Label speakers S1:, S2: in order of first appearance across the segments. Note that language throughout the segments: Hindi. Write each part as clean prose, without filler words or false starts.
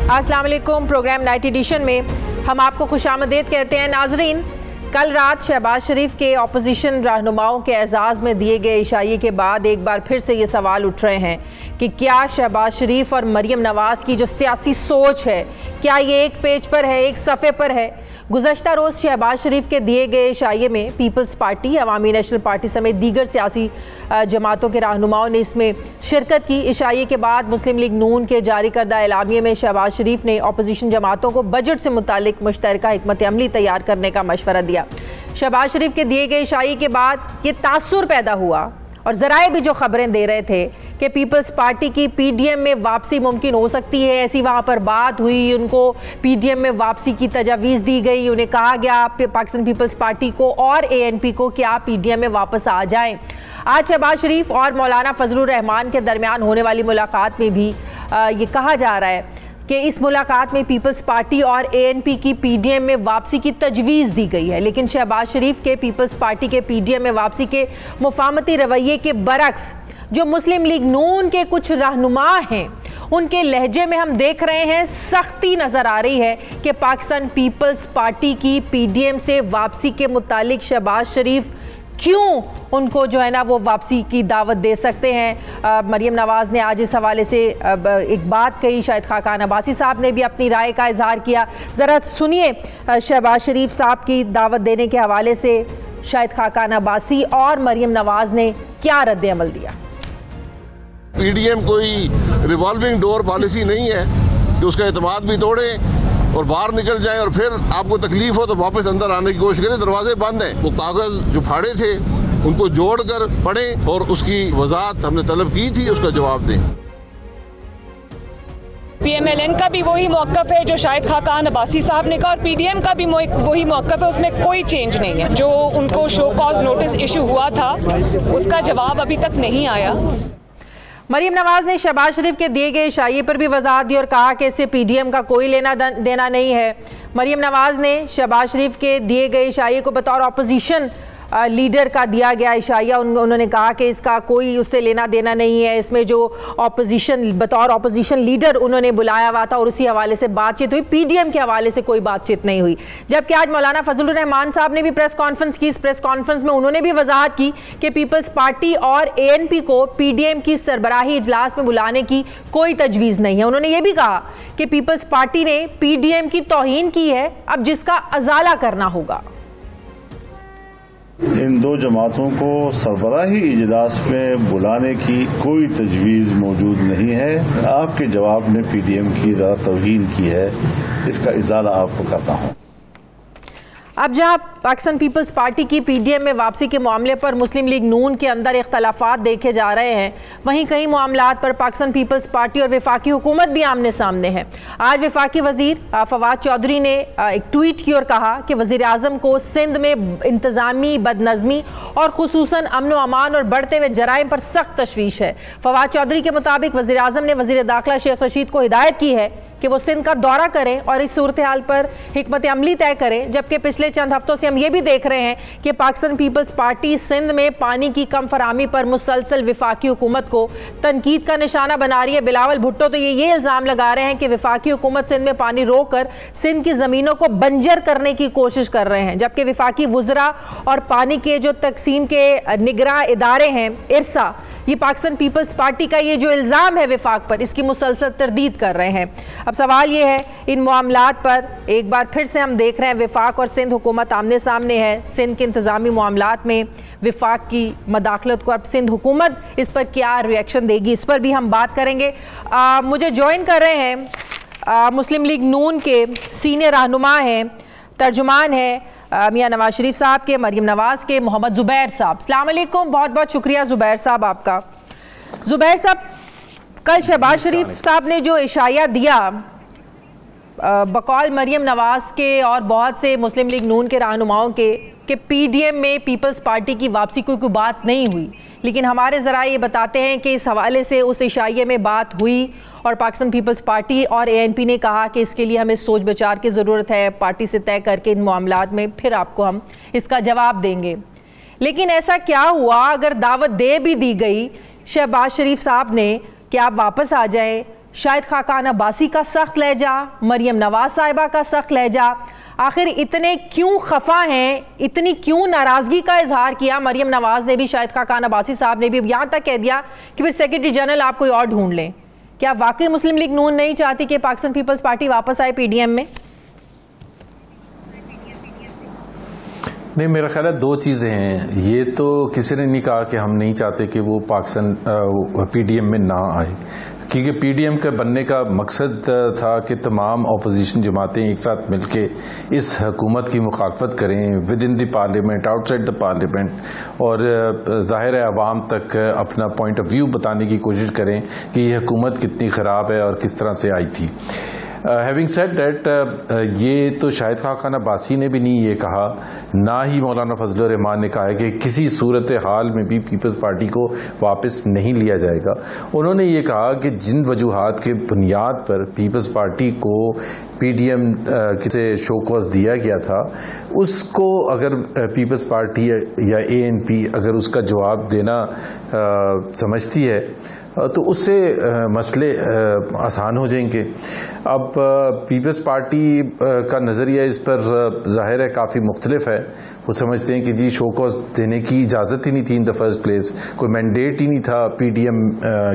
S1: अस्सलाम वालेकुम। प्रोग्राम नाइट एडिशन में हम आपको खुशामदीद कहते हैं। नाजरीन, कल रात शहबाज शरीफ के अपोजिशन रहनुमाओं के एजाज़ में दिए गए इशाइये के बाद एक बार फिर से ये सवाल उठ रहे हैं कि क्या शहबाज शरीफ और मरीम नवाज़ की जो सियासी सोच है, क्या ये एक पेज पर है, एक सफ़े पर है। गुज़श्ता रोज़ शहबाज शरीफ के दिए गए इशाइये में पीपल्स पार्टी, अवामी नेशनल पार्टी समेत दीगर सियासी जमातों के रहनुमाओं ने इसमें शिरकत की। इशाइये के बाद मुस्लिम लीग नून के जारी करदा एलामिये में शहबाज शरीफ ने अपोजिशन जमातों को बजट से मुतालिक मुश्तरका हिकमत अमली तैयार करने का मशवरा दिया। शहबाज शरीफ के दिए गए इशाइये के बाद ये तासुर पैदा हुआ और ज़राए भी जो खबरें दे रहे थे कि पीपल्स पार्टी की पीडीएम में वापसी मुमकिन हो सकती है, ऐसी वहाँ पर बात हुई, उनको पीडीएम में वापसी की तजावीज़ दी गई, उन्हें कहा गया पाकिस्तान पीपल्स पार्टी को और एएनपी को कि आप पीडीएम में वापस आ जाएं। आज शहबाज शरीफ और मौलाना फजलुर रहमान के दरमियान होने वाली मुलाकात में भी ये कहा जा रहा है कि इस मुलाकात में पीपल्स पार्टी और एएनपी की पीडीएम में वापसी की तजवीज़ दी गई है। लेकिन शहबाज शरीफ के पीपल्स पार्टी के पीडीएम में वापसी के मुफाहमती रवैये के बरक्स जो मुस्लिम लीग नून के कुछ रहनुमा हैं, उनके लहजे में हम देख रहे हैं सख्ती नज़र आ रही है कि पाकिस्तान पीपल्स पार्टी की पीडीएम से वापसी के मुतालिक शहबाज शरीफ क्यों उनको जो है ना वो वापसी की दावत दे सकते हैं। मरीम नवाज़ ने आज इस हवाले से एक बात कही, शाहिद खाकान अब्बासी साहब ने भी अपनी राय का इजहार किया। ज़रा सुनिए शहबाज शरीफ साहब की दावत देने के हवाले से शाहिद खाकान अब्बासी और मरीम नवाज़ ने क्या रद्द अमल दिया।
S2: पीडीएम कोई रिवॉल्विंग डोर पॉलिसी नहीं है कि उसका एतमाद भी तोड़े और बाहर निकल जाए और फिर आपको तकलीफ हो तो वापस अंदर आने की कोशिश करें। दरवाजे बंद हैं। वो कागज जो फाड़े थे उनको जोड़कर पढ़ें और उसकी वजाहत हमने तलब की थी, उसका जवाब दें।
S3: पीएमएलएन का भी वही मौक़िफ़ है जो शाहिद खाकान अब्बासी साहब ने कहा, और पीडीएम का भी वही मौक़िफ़ है, उसमें कोई चेंज नहीं है। जो उनको शो कॉज नोटिस इशू हुआ था उसका जवाब अभी तक नहीं आया।
S1: मरीम नवाज़ ने शहबाज शरीफ के दिए गए इशाइये पर भी वजाहत दी और कहा कि इससे पीडीएम का कोई लेना देना नहीं है। मरीम नवाज़ ने शहबाज शरीफ के दिए गए इशाइये को बतौर अपोजिशन लीडर का दिया गया इशाइया, उन्होंने कहा कि इसका कोई उससे लेना देना नहीं है। इसमें जो अपोजिशन बतौर अपोजिशन लीडर उन्होंने बुलाया हुआ था और उसी हवाले से बातचीत हुई, पीडीएम के हवाले से कोई बातचीत नहीं हुई। जबकि आज मौलाना फजलुर रहमान साहब ने भी प्रेस कॉन्फ्रेंस की। इस प्रेस कॉन्फ्रेंस में उन्होंने भी वजाहत की कि पीपल्स पार्टी और एएनपी को पीडीएम की सरबराही इजलास में बुलाने की कोई तजवीज़ नहीं है। उन्होंने ये भी कहा कि पीपल्स पार्टी ने पीडीएम की तौहीन की है, अब जिसका अजाला करना होगा।
S4: इन दो जमातों को सरबराही इजलास में बुलाने की कोई तजवीज़ मौजूद नहीं है। आपके जवाब ने पीडीएम की तौहीन की है, इसका इजाला आपको करता हूँ।
S1: अब जहाँ पाकिस्तान पीपल्स पार्टी की पीडीएम में वापसी के मामले पर मुस्लिम लीग नून के अंदर इख्तलाफात देखे जा रहे हैं, वहीं कई मामलात पर पाकिस्तान पीपल्स पार्टी और वफाकी हुकूमत भी आमने सामने है। आज वफाकी वजीर फवाद चौधरी ने एक ट्वीट की और कहा कि वजीर आज़म को सिंध में इंतज़ामी बदनज़मी और खुसूसन अमन व अमान और बढ़ते हुए जराइम पर सख्त तशवीश है। फवाद चौधरी के मुताबिक वजीर आज़म ने वजीर दाखिला शेख रशीद को हिदायत की है कि वो सिंध का दौरा करें और इस सूरत हाल पर हिकमत अमली तय करें। जबकि पिछले चंद हफ्तों से हम ये भी देख रहे हैं कि पाकिस्तान पीपल्स पार्टी सिंध में पानी की कम फराहमी पर मुसलसल वफाकी हुकूमत को तनकीद का निशाना बना रही है। बिलावल भुट्टो तो ये इल्ज़ाम लगा रहे हैं कि वफाकी हुकूमत सिंध में पानी रोक कर सिंध की ज़मीनों को बंजर करने की कोशिश कर रहे हैं। जबकि वफाकी वुज़रा और पानी के जो तकसीम के निगरां इदारे हैं इरसा, ये पाकिस्तान पीपल्स पार्टी का ये जो इल्ज़ाम है वफाक पर, इसकी मुसलसल तरदीद कर रहे हैं। अब सवाल ये है, इन मामलात पर एक बार फिर से हम देख रहे हैं वफाक और सिंध हुकूमत आमने सामने है। सिंध के इंतज़ामी मामलात में वफाक की मदाखलत को अब सिंध हुकूमत इस पर क्या रिएक्शन देगी, इस पर भी हम बात करेंगे। मुझे ज्वाइन कर रहे हैं मुस्लिम लीग नून के सीनियर रहनुमा हैं, तर्जुमान है मियाँ नवाज शरीफ साहब के, मरीम नवाज़ के, मोहम्मद ज़ुबैर साहब। अस्सलाम वालेकुम, बहुत बहुत शुक्रिया ज़ुबैर साहब आपका। ज़ुबैर साहब, कल शहबाज शरीफ साहब ने जो इशाया दिया बकौल मरीम नवाज़ के और बहुत से मुस्लिम लीग नून के रहनुमाओं के कि पीडीएम में पीपल्स पार्टी की वापसी की कोई बात नहीं हुई, लेकिन हमारे ज़राए ये बताते हैं कि इस हवाले से उस इशाये में बात हुई और पाकिस्तान पीपल्स पार्टी और एएनपी ने कहा कि इसके लिए हमें सोच विचार की ज़रूरत है, पार्टी से तय करके इन मामलात में फिर आपको हम इसका जवाब देंगे। लेकिन ऐसा क्या हुआ, अगर दावत दे भी दी गई शहबाज शरीफ साहब ने कि आप वापस आ जाएं, शाहिद खाकान अब्बासी का सख्त लहजा, मरियम नवाज साहिबा का सख्त लहजा, आखिर इतने क्यों खफा हैं, इतनी क्यों नाराजगी का इजहार किया? मरियम नवाज ने भी, शाहिद खाकान अब्बासी साहब ने भी यहाँ तक कह दिया कि फिर सेक्रेटरी जनरल आप कोई और ढूंढ लें। क्या वाकई मुस्लिम लीग नून नहीं चाहती कि पाकिस्तान पीपल्स पार्टी वापस आए पीडीएम में?
S5: नहीं, मेरा ख्याल है दो चीज़ें हैं। ये तो किसी ने नहीं कहा कि हम नहीं चाहते कि वो पाकिस्तान पीडीएम में ना आए, क्योंकि पीडीएम का बनने का मकसद था कि तमाम अपोजिशन जमातें एक साथ मिलके इस हुकूमत की मुखालफत करें with in the parliament, outside the parliament, और ज़ाहिर है आवाम तक अपना पॉइंट ऑफ व्यू बताने की कोशिश करें कि ये हुकूमत कितनी ख़राब है और किस तरह से आई थी। हैविंग सेड दैट, ये तो शाहिद खाकान अब्बासी ने भी नहीं ये कहा, ना ही मौलाना फजलुर रहमान ने कहा है कि किसी सूरत हाल में भी पीपल्स पार्टी को वापस नहीं लिया जाएगा। उन्होंने ये कहा कि जिन वजूहात के बुनियाद पर पीपल्स पार्टी को पीडीएम से शो कॉज दिया गया था, उसको अगर पीपल्स पार्टी या एएनपी अगर उसका जवाब देना समझती है तो उससे मसले आसान हो जाएंगे। अब पीपल्स पार्टी का नज़रिया इस पर ज़ाहिर है काफ़ी मुख्तलिफ है। वो समझते हैं कि जी शो कॉज देने की इजाज़त ही नहीं थी इन द फर्स्ट प्लेस, कोई मैंडेट ही नहीं था पीडीएम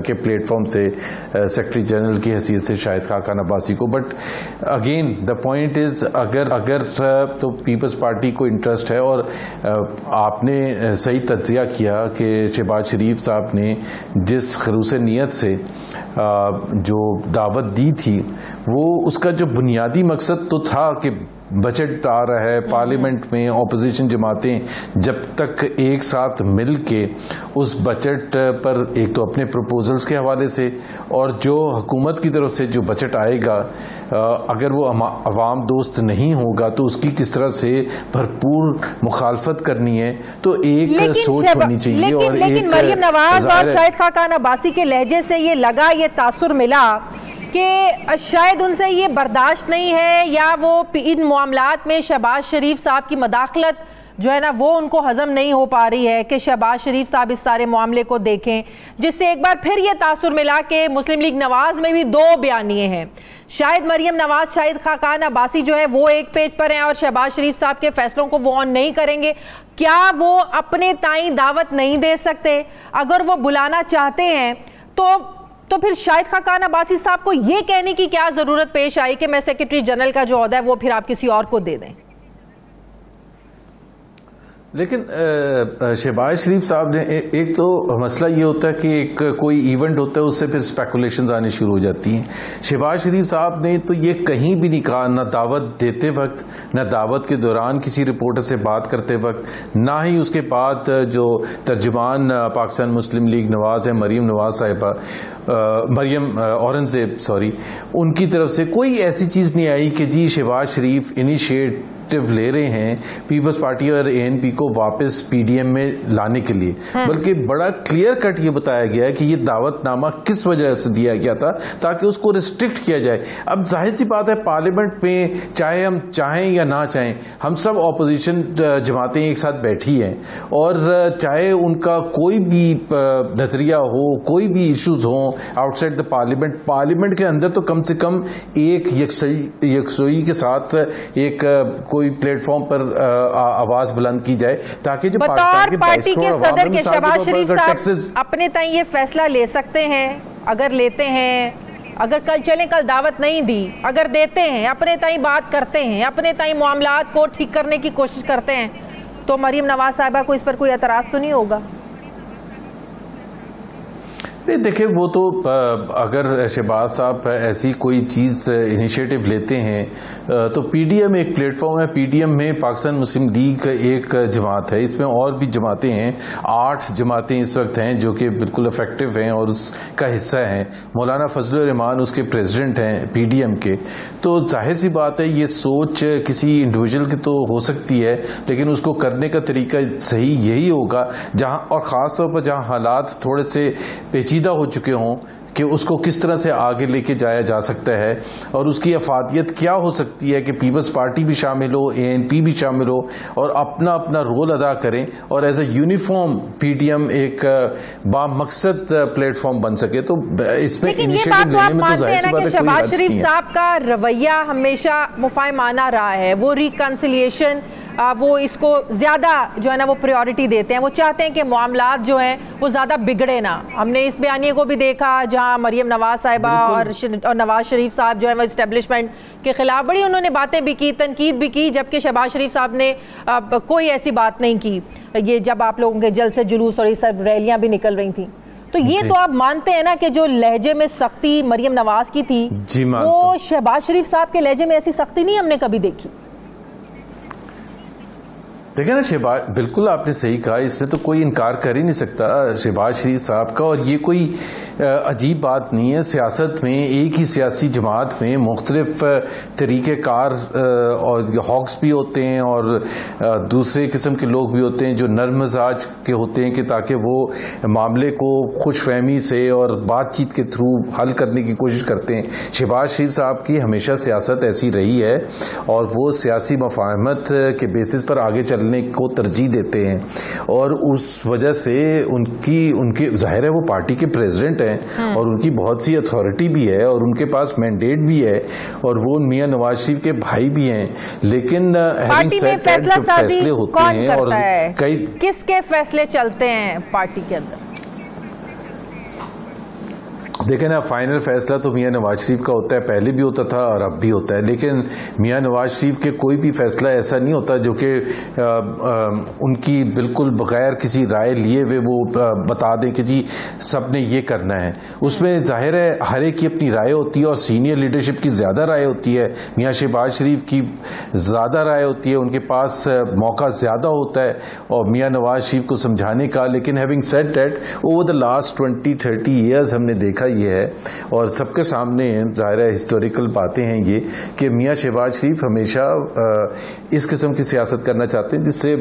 S5: के प्लेटफॉर्म से सेक्रेटरी जनरल की हैसियत से शाहिद खाकान अब्बासी को। But again the point is, अगर तो पीपल्स पार्टी को इंटरेस्ट है, और आपने सही तज्जिया किया कि शहबाज शरीफ साहब ने जिस खरूस नीयत से जो दावत दी थी, वो उसका जो बुनियादी मकसद तो था कि बजट आ रहा है पार्लियामेंट में, ऑपोजिशन जमातें जब तक एक साथ मिल के उस बजट पर एक तो अपने प्रपोजल्स के हवाले से और जो हुकूमत की तरफ से जो बजट आएगा अगर वो अवाम दोस्त नहीं होगा तो उसकी किस तरह से भरपूर मुखालफत करनी है, तो एक सोच होनी चाहिए। और
S1: लेकिन मरियम नवाज और शाहिद खाकान अब्बासी के लहजे से ये लगा, ये तासुर मिला कि शायद उनसे ये बर्दाश्त नहीं है, या वो इन मामलात में शहबाज शरीफ साहब की मदाखलत जो है ना वो उनको हजम नहीं हो पा रही है कि शहबाज शरीफ साहब इस सारे मामले को देखें, जिससे एक बार फिर ये तासुर मिला कि मुस्लिम लीग नवाज में भी दो बयानिए हैं। शायद मरियम नवाज, शाहिद खाकान अब्बासी जो है वो एक पेज पर हैं और शहबाज शरीफ साहब के फैसलों को वो ऑन नहीं करेंगे। क्या वो अपने ताई दावत नहीं दे सकते? अगर वो बुलाना चाहते हैं तो फिर शाहिद खाकान अब्बासी साहब को ये कहने की क्या जरूरत पेश आई कि मैं सेक्रेटरी जनरल का जो ओहदा है वो फिर आप किसी और को दे दें?
S5: लेकिन शहबाज शरीफ साहब ने एक तो मसला ये होता है कि एक कोई इवेंट होता है उससे फिर स्पेकुलेशंस आनी शुरू हो जाती हैं। शहबाज शरीफ साहब ने तो ये कहीं भी नहीं कहा, ना दावत देते वक्त, ना दावत के दौरान किसी रिपोर्टर से बात करते वक्त, ना ही उसके बाद जो तर्जुमान पाकिस्तान मुस्लिम लीग नवाज है मरियम नवाज साहिबा, मरियम औरंगजेब सॉरी, उनकी तरफ से कोई ऐसी चीज़ नहीं आई कि जी शहबाज शरीफ इनिशिएटिव ले रहे हैं पीपल्स पार्टी और एएनपी को वापस पीडीएम में लाने के लिए। बल्कि बड़ा क्लियर कट ये बताया गया है कि ये दावतनामा किस वजह से दिया गया था, ताकि उसको रिस्ट्रिक्ट किया जाए। अब जाहिर सी बात है पार्लियामेंट में चाहे हम चाहें या ना चाहें, हम सब ऑपोजिशन जमातें एक साथ बैठी हैं, और चाहे उनका कोई भी नजरिया हो, कोई भी इश्यूज हों आउटसाइड द पार्लियामेंट के अंदर तो कम से कम एक यकसोई के साथ एक कोई प्लेटफॉर्म पर आवाज बुलंद की जाए, ताकि जो
S1: पार्टी के सदर के शहबाज शरीफ साहब अपने ताई ये फैसला ले सकते हैं। अगर लेते हैं, अगर कल दावत नहीं दी, अगर देते हैं, अपने ताई बात करते हैं, अपने ताई मामलात को ठीक करने की कोशिश करते हैं, तो मरियम नवाज साहिबा को इस पर कोई एतराज तो नहीं होगा?
S5: नहीं, देखिए वो तो अगर शहबाज साहब ऐसी कोई चीज़ इनिशिएटिव लेते हैं तो पीडीएम एक प्लेटफॉर्म है। पीडीएम में पाकिस्तान मुस्लिम लीग एक जमात है, इसमें और भी जमातें हैं, 8 जमातें इस वक्त हैं जो कि बिल्कुल इफेक्टिव हैं और उसका हिस्सा हैं। मौलाना फजलुर रहमान उसके प्रेसिडेंट हैं पीडीएम के। तो जाहिर सी बात है ये सोच किसी इंडिविजुअल की तो हो सकती है, लेकिन उसको करने का तरीका सही यही होगा जहाँ, और ख़ास तौर पर जहाँ हालात थोड़े से पेचीदा हो चुके हों कि उसको किस तरह से आगे लेके जाया जा सकता है और उसकी अफादियत क्या हो सकती है कि पीपल्स पार्टी भी शामिल हो, ANP भी शामिल हो और अपना अपना रोल अदा करें और एज ए यूनिफॉर्म PDM एक बामकसद प्लेटफॉर्म बन सके। तो इसमें इनिशिएटिव लेने में तो जाहिर सी बात है कोई
S1: शहबाज
S5: हर्ज
S1: शरीफ
S5: नहीं है।
S1: साहब का रवैया हमेशा मुफाहिमाना रहा है, वो रिकंसिलिएशन वो इसको ज़्यादा जो है ना वो प्रायोरिटी देते हैं, वो चाहते हैं कि मामलात जो हैं वो ज़्यादा बिगड़े ना। हमने इस बयानिए को भी देखा जहां मरियम नवाज साहिबा और नवाज शरीफ साहब जो है वो इस्टेब्लिशमेंट के खिलाफ बड़ी उन्होंने बातें भी की, तनकीद भी की, जबकि शहबाज शरीफ साहब ने कोई ऐसी बात नहीं की। ये जब आप लोगों के जलसे जुलूस और ये सब रैलियां भी निकल रही थी, तो ये तो आप मानते हैं ना कि जो लहजे में सख्ती मरियम नवाज की थी वो शहबाज शरीफ साहब के लहजे में ऐसी सख्ती नहीं हमने कभी देखी।
S5: देखिए ना शहबाज, बिल्कुल आपने सही कहा, इसमें तो कोई इनकार कर ही नहीं सकता शहबाज शरीफ साहब का। और ये कोई अजीब बात नहीं है, सियासत में एक ही सियासी जमात में मुख्तलिफ तरीक़ेकार और हॉक्स भी होते हैं और दूसरे किस्म के लोग भी होते हैं जो नर्म मिजाज के होते हैं कि ताकि वो मामले को खुशफहमी से और बातचीत के थ्रू हल करने की कोशिश करते हैं। शहबाज शरीफ साहब की हमेशा सियासत ऐसी रही है और वो सियासी मफाहमत के बेसिस पर आगे चलने को तरजीह देते हैं और उस वजह से उनके जाहिर है वो पार्टी के प्रेसिडेंट हैं और उनकी बहुत सी अथॉरिटी भी है और उनके पास मैंडेट भी है और वो मियां नवाज शरीफ के भाई भी हैं। लेकिन
S1: पार्टी में फैसले होते हैं और
S5: कई
S1: किसके फैसले चलते हैं पार्टी के अंदर?
S5: देखें ना, फाइनल फैसला तो मियां नवाज शरीफ का होता है, पहले भी होता था और अब भी होता है। लेकिन मियां नवाज शरीफ के कोई भी फैसला ऐसा नहीं होता जो कि उनकी बिल्कुल बगैर किसी राय लिए हुए वो बता दें कि जी सब ने ये करना है। उसमें जाहिर है हर एक की अपनी राय होती है और सीनियर लीडरशिप की ज़्यादा राय होती है। मियां शहबाज शरीफ की ज़्यादा राय होती है, उनके पास मौका ज़्यादा होता है और मियां नवाज शरीफ को समझाने का। लेकिन having said that, over the last 20-30 years हमने देखा ये है और सबके सामने ज़ाहिर है हिस्टोरिकल बातें हैं ये कि मियां शहबाज शरीफ हमेशा इस किस्म की सियासत करना चाहते हैं जिससे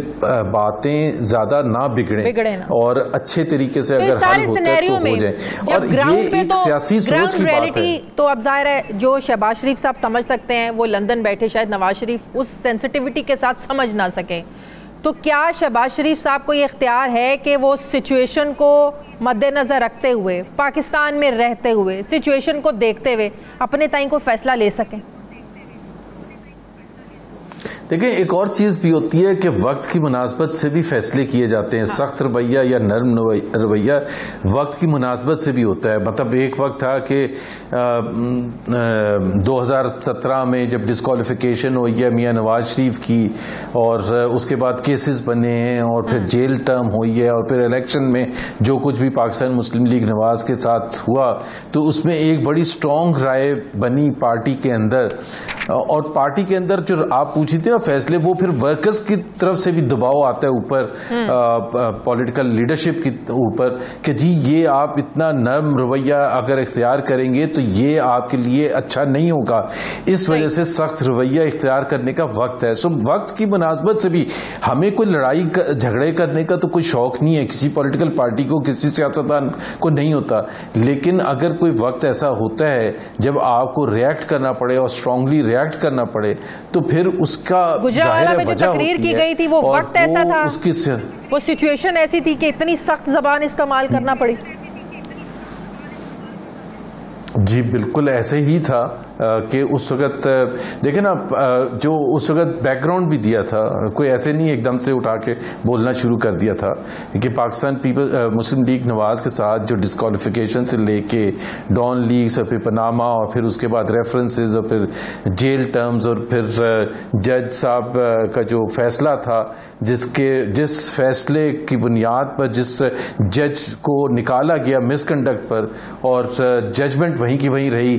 S5: बातें ज़्यादा ना बिगड़ें और अच्छे तरीके से अगर हल होता है तो हो जाए। और ये एक सियासी सोच की बात है।
S1: तो अब ज़ाहिर है जो शहबाज शरीफ साहब समझ सकते हैं वो लंदन बैठे शायद नवाज शरीफ उस सेंसिटिविटी के साथ समझ ना सकें। तो क्या शहबाज शरीफ साहब को ये इख्तियार है कि वो सिचुएशन को मद्देनज़र रखते हुए, पाकिस्तान में रहते हुए, सिचुएशन को देखते हुए अपने ताईं को फैसला ले सकें?
S5: देखिए एक और चीज़ भी होती है कि वक्त की मुनासबत से भी फैसले किए जाते हैं। सख्त रवैया या नरम रवैया वक्त की मुनासबत से भी होता है। मतलब एक वक्त था कि 2017 में जब डिस्क्वालिफिकेशन हुई है मियां नवाज शरीफ की और उसके बाद केसेस बने हैं और फिर जेल टर्म हुई है और फिर इलेक्शन में जो कुछ भी पाकिस्तान मुस्लिम लीग नवाज के साथ हुआ तो उसमें एक बड़ी स्ट्रॉन्ग राय बनी पार्टी के अंदर। और पार्टी के अंदर जो आप पूछी थी ना फैसले, वो फिर वर्कर्स की तरफ से भी दबाव आता है ऊपर पॉलिटिकल लीडरशिप के ऊपर कि जी ये आप इतना नरम रवैया अगर इख्तियार करेंगे तो ये आपके लिए अच्छा नहीं होगा। इस वजह से सख्त रवैया इख्तियार करने का वक्त है। सो वक्त की मुनासबत से भी हमें कोई लड़ाई झगड़े करने का तो कोई शौक नहीं है, किसी पॉलिटिकल पार्टी को, किसी सियासतदान को नहीं होता। लेकिन अगर कोई वक्त ऐसा होता है जब आपको रिएक्ट करना पड़े और स्ट्रांगली रिएक्ट करना पड़े तो फिर उसका
S1: गुजरात में जो तकरीर की गई थी वो वक्त ऐसा था, वो सिचुएशन ऐसी थी कि इतनी सख्त जबान इस्तेमाल करना पड़ी।
S5: जी बिल्कुल ऐसे ही था कि उस वक़्त देखें ना जो उस वक़्त बैकग्राउंड भी दिया था, कोई ऐसे नहीं एकदम से उठा के बोलना शुरू कर दिया था कि पाकिस्तान मुस्लिम लीग नवाज के साथ जो डिस्क्वालिफिकेशन से लेके डॉन लीग्स और फिर पनामा और फिर उसके बाद रेफरेंसेस और फिर जेल टर्म्स और फिर जज साहब का जो फैसला था जिस फैसले की बुनियाद पर जिस जज को निकाला गया मिसकंडक्ट पर और जजमेंट वहीं की वहीं रही।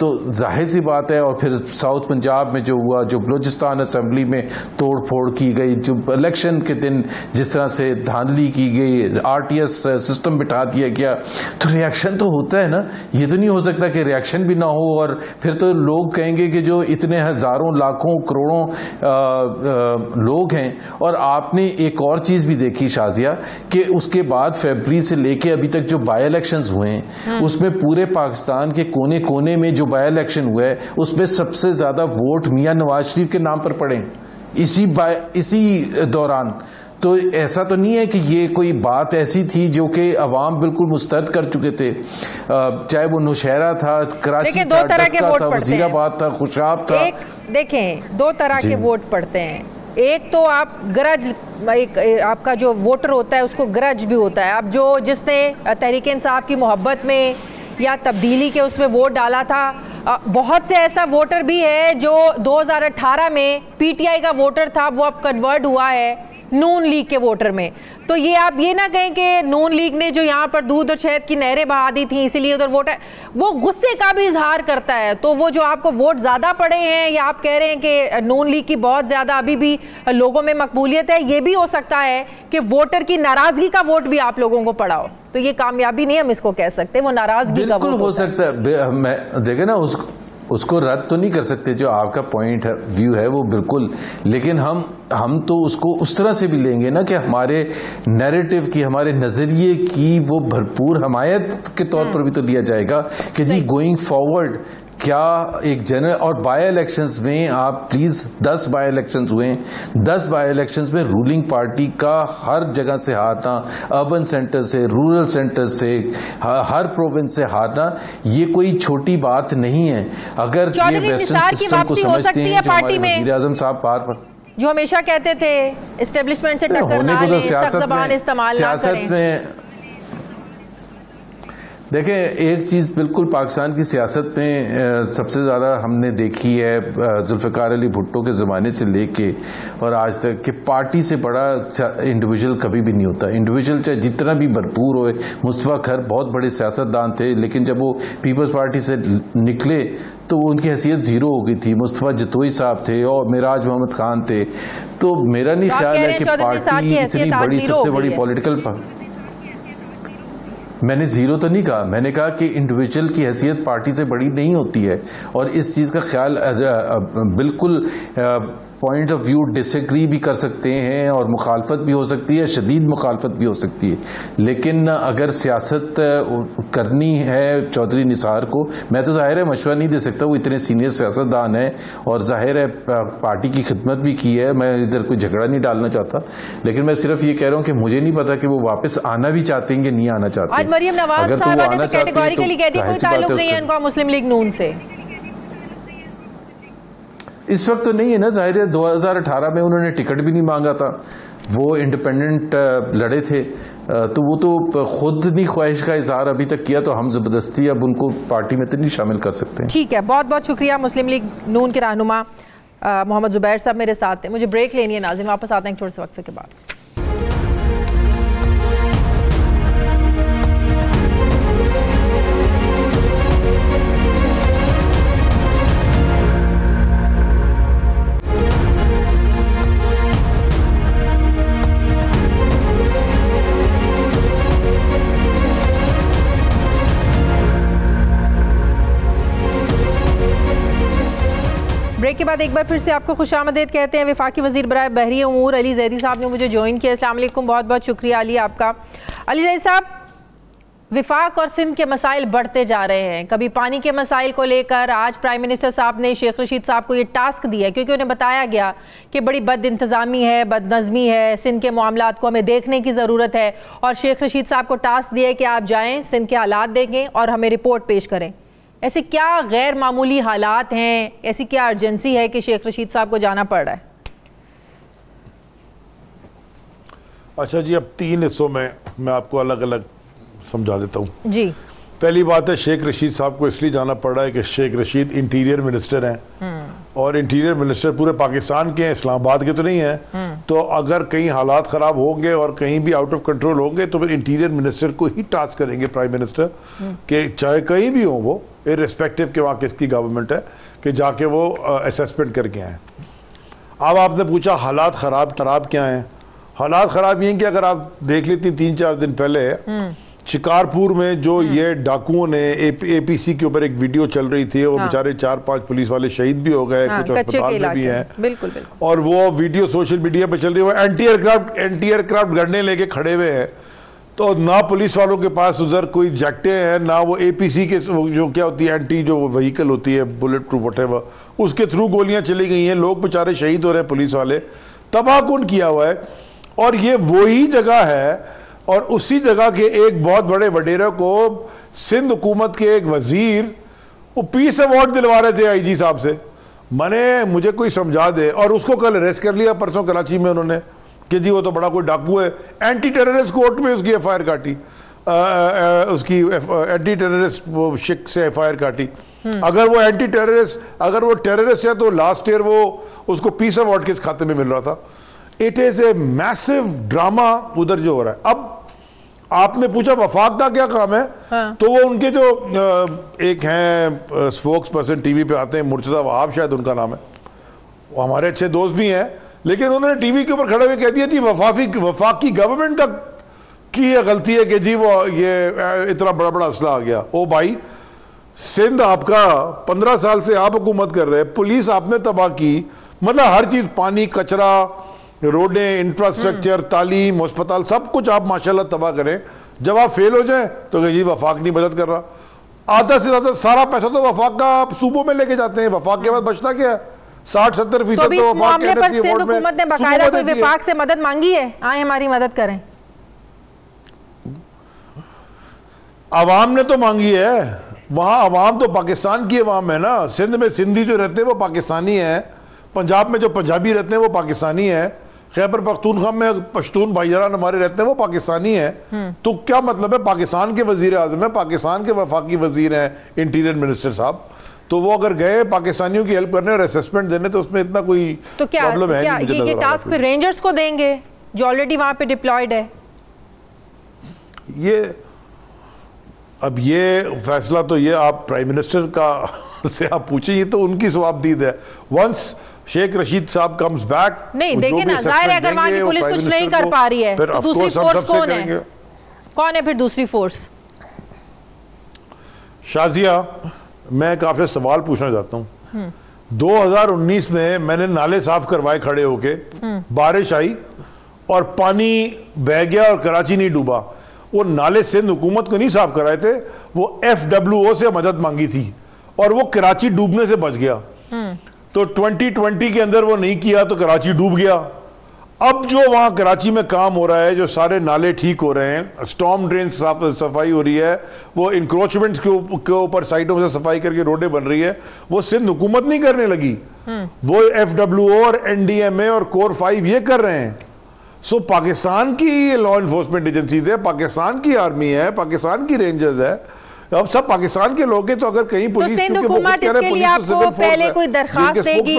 S5: तो जाहिर सी बात है। और फिर साउथ पंजाब में जो हुआ, जो बलूचिस्तान असेंबली में तोड़ फोड़ की गई, जो इलेक्शन के दिन जिस तरह से धांधली की गई, RTS सिस्टम बिठा दिया गया, तो रिएक्शन तो होता है ना। ये तो नहीं हो सकता कि रिएक्शन भी ना हो। और फिर तो लोग कहेंगे कि जो इतने हजारों लाखों करोड़ों लोग हैं। और आपने एक और चीज भी देखी शाजिया कि उसके बाद फरवरी से लेके अभी तक जो बाय इलेक्शंस हुए हैं, उसमें पूरे पाकिस्तान के कोने कोने में जो बाय इलेक्शन हुआ है, उसमें सबसे ज्यादा वोट मियां नवाज शरीफ के नाम पर पड़े इसी दौरान। तो ऐसा तो नहीं है कि ये कोई बात ऐसी थी जो कि अवाम बिल्कुल मुस्तरद कर चुके थे, चाहे वो नौशहरा था, कराची था, डस्का था, वजीराबाद था, खुशाब था।
S1: देखें, दो तरह के वोट पड़ते हैं। एक तो आप गरज, आपका जो वोटर होता है उसको गरज भी होता है। अब जिसने तहरीक इंसाफ की मोहब्बत में या तब्दीली के उसमें वोट डाला था, बहुत से ऐसा वोटर भी है जो 2018 में PTI का वोटर था, वो अब कन्वर्ट हुआ है नून लीग के वोटर में। तो ये आप ये ना कहें कि नून लीग ने जो यहाँ पर दूध और शहद की नहरें बहा दी थी इसीलिए उधर वोट है, वो गुस्से का भी इजहार करता है। तो वो जो आपको वोट ज्यादा पड़े हैं, या आप कह रहे हैं कि नून लीग की बहुत ज्यादा अभी भी लोगों में मकबूलियत है, ये भी हो सकता है कि वोटर की नाराजगी का वोट भी आप लोगों को पड़ा हो। तो ये कामयाबी नहीं हम इसको कह सकते, वो नाराजगी का वोट
S5: हो सकता है। मैं देखे ना, उसको रद्द तो नहीं कर सकते, जो आपका पॉइंट है, व्यू है वो बिल्कुल। लेकिन हम तो उसको उस तरह से भी लेंगे ना कि हमारे नैरेटिव की, हमारे नजरिए की वो भरपूर हमायत के तौर पर भी तो लिया जाएगा कि जी गोइंग फॉरवर्ड क्या एक जनरल। और बाय इलेक्शंस में आप प्लीज 10 बाय इलेक्शंस हुए, 10 बाय इलेक्शंस में रूलिंग पार्टी का हर जगह से हारना, अर्बन सेंटर से, रूरल सेंटर से, हर प्रोविंस से हारना, ये कोई छोटी बात नहीं है। अगर ये वेस्टर्न सिस्टम को समझते हैं, जो हमारे वज़ीर आज़म साहब बार
S1: जो हमेशा कहते थे एस्टेब्लिशमेंट से टक्कर ना लें, सख्त ज़बान इस्तेमाल ना करें।
S5: देखें, एक चीज़ बिल्कुल पाकिस्तान की सियासत में सबसे ज़्यादा हमने देखी है जुल्फ़िकार अली भुट्टो के ज़माने से लेके और आज तक, कि पार्टी से बड़ा इंडिविजुअल कभी भी नहीं होता। इंडिविजुअल चाहे जितना भी भरपूर होए, मुस्तफ़ा खैर बहुत बड़े सियासतदान थे, लेकिन जब वो पीपल्स पार्टी से निकले तो उनकी हैसियत ज़ीरो हो गई थी। मुस्तफ़ा जतोई साहब थे और मिराज मोहम्मद खान थे। तो मेरा नहीं ख्याल है कि पार्टी इतनी बड़ी, सबसे बड़ी पॉलिटिकल, मैंने जीरो तो नहीं कहा, मैंने कहा कि इंडिविजुअल की हैसियत पार्टी से बड़ी नहीं होती है। और इस चीज़ का ख्याल बिल्कुल पॉइंट ऑफ व्यू डिसएग्री भी कर सकते हैं और मुखालफत भी हो सकती है, शदीद मुखालफत भी हो सकती है। लेकिन अगर सियासत करनी है चौधरी निसार को, मैं तो ज़ाहिर है मशवरा नहीं दे सकता, वो इतने सीनियर सियासतदान है और ज़ाहिर है पार्टी की खिदमत भी की है, मैं इधर कोई झगड़ा नहीं डालना चाहता। लेकिन मैं सिर्फ ये कह रहा हूँ कि मुझे नहीं पता कि वो वापस आना भी चाहते हैं कि नहीं आना चाहते।
S1: आज मरियम नवाज साहबा ने तो कैटेगोरिकली कह दिया कोई ताल्लुक नहीं है इनका मुस्लिम लीग नून से।
S5: इस वक्त तो नहीं है ना, जाहिर है 2018 में उन्होंने टिकट भी नहीं मांगा था, वो इंडिपेंडेंट लड़े थे, तो वो तो खुद नहीं ख्वाहिश का इजहार अभी तक किया, तो हम जबरदस्ती अब उनको पार्टी में तो नहीं शामिल कर सकते।
S1: ठीक है, बहुत बहुत शुक्रिया। मुस्लिम लीग नून के रहनुमा मोहम्मद जुबैर साहब मेरे साथ थे। मुझे ब्रेक लेनी है नाज़रीन, वापस आते हैं एक छोटे से वक्फे के बाद। ब्रेक के बाद एक बार फिर से आपको खुशामदीद कहते हैं। वफाकी वज़ीर बराए बहरी उमूर अली ज़ैदी साहब ने मुझे ज्वाइन किया। अस्सलाम वालेकुम, बहुत बहुत शुक्रिया अली आपका। अली ज़ैदी साहब, विफाक और सिंध के मसाइल बढ़ते जा रहे हैं। कभी पानी के मसाइल को लेकर आज प्राइम मिनिस्टर साहब ने शेख रशीद साहब को ये टास्क दिया, क्योंकि उन्हें बताया गया कि बड़ी बद इंतज़ामी है, बदनज़मी है, सिंध के मामलात को हमें देखने की ज़रूरत है। और शेख रशीद साहब को टास्क दिया कि आप जाएँ, सिंध के हालात देखें और हमें रिपोर्ट पेश करें। ऐसे क्या गैर मामूली हालात हैं, ऐसी क्या अर्जेंसी है कि शेख रशीद साहब को जाना पड़ रहा है?
S6: अच्छा जी, अब 3 हिस्सों में मैं आपको अलग अलग समझा देता हूँ
S1: जी।
S6: पहली बात है, शेख रशीद साहब को इसलिए जाना पड़ रहा है कि शेख रशीद इंटीरियर मिनिस्टर हैं और इंटीरियर मिनिस्टर पूरे पाकिस्तान के हैं, इस्लामाबाद के तो नहीं हैं। तो अगर कहीं हालात ख़राब होंगे और कहीं भी आउट ऑफ कंट्रोल होंगे तो फिर इंटीरियर मिनिस्टर को ही टास्क करेंगे प्राइम मिनिस्टर कि चाहे कहीं भी हो वो इर्रेस्पेक्टिव कि वहाँ किसकी गवर्नमेंट है कि जाके वो असेसमेंट करके आए। अब आपने पूछा हालात ख़राब क्या हैं। हालात ख़राब ये हैं कि अगर आप देख लेती 3-4 दिन पहले शिकारपुर में जो ये डाकुओं ने एपीसी के ऊपर एक वीडियो चल रही थी, वो बेचारे 4-5 पुलिस वाले शहीद भी हो गए, कुछ अस्पताल में भी हैं।
S1: बिल्कुल।
S6: और वो वीडियो सोशल मीडिया पे चल रही है, वो एंटी एयरक्राफ्ट गन्ने लेके खड़े हुए हैं। तो ना पुलिस वालों के पास उधर कोई जैकटे हैं, ना वो एपीसी के जो क्या होती है एंटी जो व्हीकल होती है बुलेट प्रूफ व्हाटएवर, उसके थ्रू गोलियां चली गई हैं। लोग बेचारे शहीद हो रहे हैं, पुलिस वाले तबाहकुन किया हुआ है। और ये वही जगह है और उसी जगह के एक बहुत बड़े वडेरे को सिंध हुकूमत के एक वजीर वो पीस अवार्ड दिलवा रहे थे आईजी साहब से। मुझे कोई समझा दे। और उसको कल अरेस्ट कर लिया परसों कराची में उन्होंने कि जी वो तो बड़ा कोई डाकू है। एंटी टेररिस्ट कोर्ट में उसकी एफआईआर काटी, उसकी एंटी टेररिस्ट शिक से एफआईआर काटी। अगर वो एंटी टेररिस्ट, अगर वो टेररिस्ट है तो लास्ट ईयर वो उसको पीस अवार्ड किस खाते में मिल रहा था। It is a massive drama उधर जो हो रहा है। अब आपने पूछा वफाक का क्या काम है, तो वो उनके जो एक हैं स्पोक्स पर्सन टीवी पे आते हैं, मुर्तजा वहाब शायद उनका नाम है, वो हमारे अच्छे दोस्त भी हैं, लेकिन उन्होंने टीवी के ऊपर खड़े हुए कह दिया जी वफाक की गवर्नमेंट की ये गलती है कि जी वो ये इतना बड़ा बड़ा असला आ गया। ओ भाई, सिंध आपका 15 साल से आप हुकूमत कर रहे हैं, पुलिस आपने तबाह की, मतलब हर चीज, पानी, कचरा, रोडें, इंफ्रास्ट्रक्चर, तालीम, अस्पताल, सब कुछ आप माशाल्लाह तबाह करें। जब आप फेल हो जाए तो जी वफाक नहीं मदद कर रहा। आधा से ज्यादा सारा पैसा तो वफाक का आप सूबों में लेके जाते हैं। वफाक के बाद बचता क्या है? 60-70% तो वफाक के
S1: हुकूमत ने बाकायदा कोई वफाक से मदद मांगी है, आए हमारी मदद करें।
S6: अवाम ने तो मांगी है, वहां अवाम तो पाकिस्तान की अवाम है ना। सिंध में सिंधी जो रहते हैं वो पाकिस्तानी है, पंजाब में जो पंजाबी रहते हैं वो पाकिस्तानी है, खैबर पख्तूनख्वा में पश्तून भाईजान हमारे रहते हैं वो पाकिस्तानी है। तो क्या मतलब है? पाकिस्तान के वजीर आजम है, पाकिस्तान के वफाकी वजीर हैं इंटीरियर मिनिस्टर साहब, तो वो अगर गए पाकिस्तानियों की हेल्प करने और असेसमेंट देने तो उसमें इतना कोई प्रॉब्लम है नहीं।
S1: ये टास्क फिर रेंजर्स को देंगे जो ऑलरेडी वहां पे डिप्लॉयड है।
S6: अब ये फैसला तो ये आप प्राइम मिनिस्टर का से आप पूछिए, तो उनकी जवाबदीद है। वंस शेख रशीद साहब कम्स बैक,
S1: नहीं देखिए ना, जाहिर है अगर वहां की पुलिस कुछ नहीं कर पा रही है तो दूसरी फोर्स कौन है फिर दूसरी फोर्स?
S6: शाजिया, मैं काफी सवाल पूछना चाहता हूँ। 2019 में मैंने नाले साफ करवाए खड़े होके, बारिश आई और पानी बह गया और कराची नहीं डूबा। वो नाले सिंध हुकूमत को नहीं साफ कराए थे, वो FWO से मदद मांगी थी और वो कराची डूबने से बच गया। तो 2020 के अंदर वो नहीं किया तो कराची डूब गया। अब जो वहां कराची में काम हो रहा है, जो सारे नाले ठीक हो रहे हैं, स्टॉर्म ड्रेन सफाई हो रही है, वो इंक्रोचमेंट्स के ऊपर साइडों से सफाई करके रोडें बन रही है, वो सिंध हुकूमत नहीं करने लगी, वो FWO और NDMA और कोर 5 ये कर रहे हैं। सो पाकिस्तान की लॉ इन्फोर्समेंट एजेंसीज है, पाकिस्तान की आर्मी है, पाकिस्तान की रेंजर्स है, अब सब पाकिस्तान के लोग हैं। तो अगर कहीं पुलिस,
S1: तो सिंध हुकूमत इसके लिए आपको पहले कोई दरखास्त देगी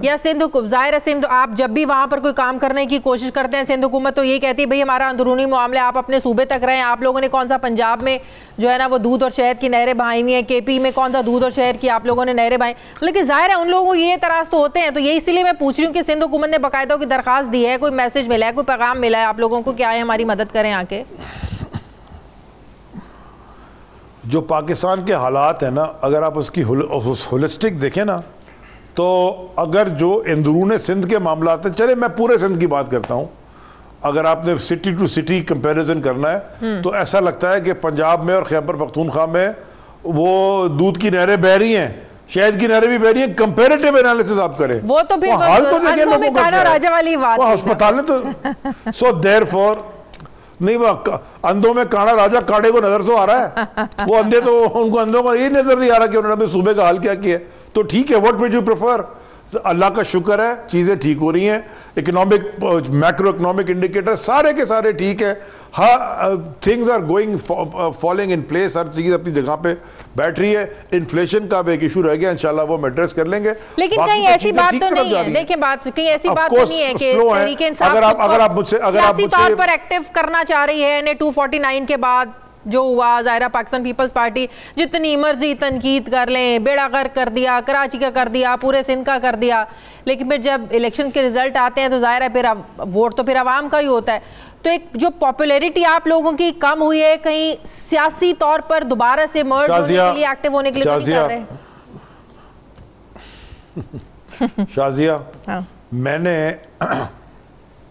S1: या सिंध, जाहिर है सिंध, आप जब भी वहां पर कोई काम करने की कोशिश करते हैं, सिंध हुकूमत तो ये कहती है भाई हमारा अंदरूनी मामले आप अपने सूबे तक रहे हैं। आप लोगों ने कौन सा पंजाब में जो है ना वो दूध और शहद की नहरें बहाई हुई है, KP में कौन सा दूध और शहद की आप लोगों ने नहरें बहाई, लेकिन जाहिर है उन लोगों को ये एतराज तो होते हैं। तो ये इसीलिए मैं पूछ रही हूँ कि सिंध हुकूमत ने बाकायदा की दरखास्त दी है, कोई मैसेज मिला है, कोई पैगाम मिला है आप लोगों को, क्या है हमारी मदद करें आके?
S6: जो पाकिस्तान के हालात है ना, अगर आप उसकी होलिस्टिक देखें ना, तो अगर जो अंदरून सिंध के मामला हैं, चले मैं पूरे सिंध की बात करता हूँ, अगर आपने सिटी टू सिटी कंपैरिजन करना है तो ऐसा लगता है कि पंजाब में और खैबर पख्तूनख्वा में वो दूध की नहरें बह रही हैं, शहद की नहरें भी बह रही हैं। कंपैरेटिव एनालिसिस आप करें,
S1: वो तो फिर
S6: हाल तो देखिए लोगों का,
S1: राजा वाली बात,
S6: अस्पताल ने तो सो देयरफॉर नहीं, वो अंधों में काना राजा काड़े को नजर से आ रहा है, वो अंधे तो उनको अंधों को ये नजर नहीं आ रहा कि उन्होंने अपने सूबे का हाल क्या किया। तो ठीक है, व्हाट वुड यू प्रेफर अल्लाह का शुक्र है चीजें ठीक हो रही हैं, इकोनॉमिक मैक्रो इकोनॉमिक इंडिकेटर सारे के सारे ठीक है, things are going following in place, हर चीज अपनी जगह पे बैठ रही है। इन्फ्लेशन का एक इशू रह गया, इंशाल्लाह वो हम एड्रेस कर लेंगे।
S1: लेकिन कहीं ऐसी बात तो नहीं है, देखिए बात कहीं ऐसी बात तो नहीं है कि तहरीक इंसाफ
S6: अगर आप मुझसे
S1: सियासी तौर पर एक्टिव करना चाह रही है NA 249 के बाद जो हुआ, ज़ाहिरा पाकिस्तान पीपल्स पार्टी जितनी मर्जी तनकीद कर लें, बेड़ा गर्क कर दिया, कराची का कर दिया, पूरे सिंध का कर दिया, लेकिन फिर जब इलेक्शन के रिजल्ट आते हैं तो ज़ाहिर है फिर वोट तो फिर आवाम का ही होता है। तो एक जो पॉपुलैरिटी आप लोगों की कम हुई है, कहीं सियासी तौर पर दोबारा से मर्ज होने के लिए, एक्टिव होने के लिए तो नहीं कर रहे?
S6: शाजिया, मैंने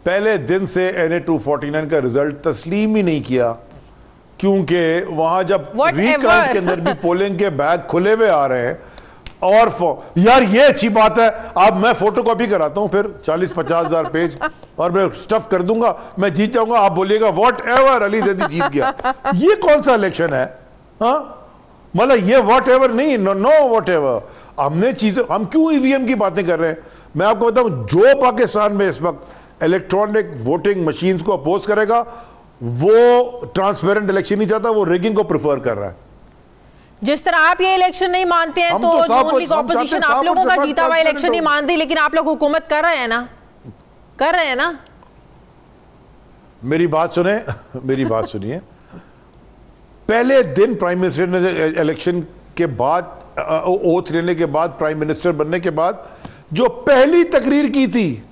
S6: पहले दिन से NA 249 का रिजल्ट तस्लीम ही नहीं किया, क्योंकि वहां जब रीकाउंट के अंदर भी पोलिंग के बैग खुले हुए आ रहे हैं, और यार ये अच्छी बात है, अब मैं फोटो कॉपी कराता हूं फिर 40-50 हजार पेज और मैं स्टफ कर दूंगा, मैं जीत जाऊंगा, आप बोलिएगा वॉट एवर अली ज़ैदी जीत गया। ये कौन सा इलेक्शन है? हाँ, मतलब ये वॉट एवर नहीं, नो वॉट एवर। हमने चीजें, हम क्यों EVM की बातें कर रहे हैं? मैं आपको बताऊं, जो पाकिस्तान में इस वक्त इलेक्ट्रॉनिक वोटिंग मशीन्स को अपोज करेगा वो ट्रांसपेरेंट इलेक्शन नहीं चाहता, वो रिगिंग को प्रेफर कर रहा है।
S1: जिस तरह आप ये इलेक्शन नहीं मानते हैं तो ऑपोजिशन आप लोगों का जीता हुआ इलेक्शन नहीं मानती, लेकिन आप लोग हुकूमत कर रहे हैं ना, कर रहे हैं ना।
S6: मेरी बात सुने, मेरी बात सुनिए। पहले दिन प्राइम मिनिस्टर ने इलेक्शन के बाद ओथ लेने के बाद, प्राइम मिनिस्टर बनने के बाद जो पहली तकरीर की थी,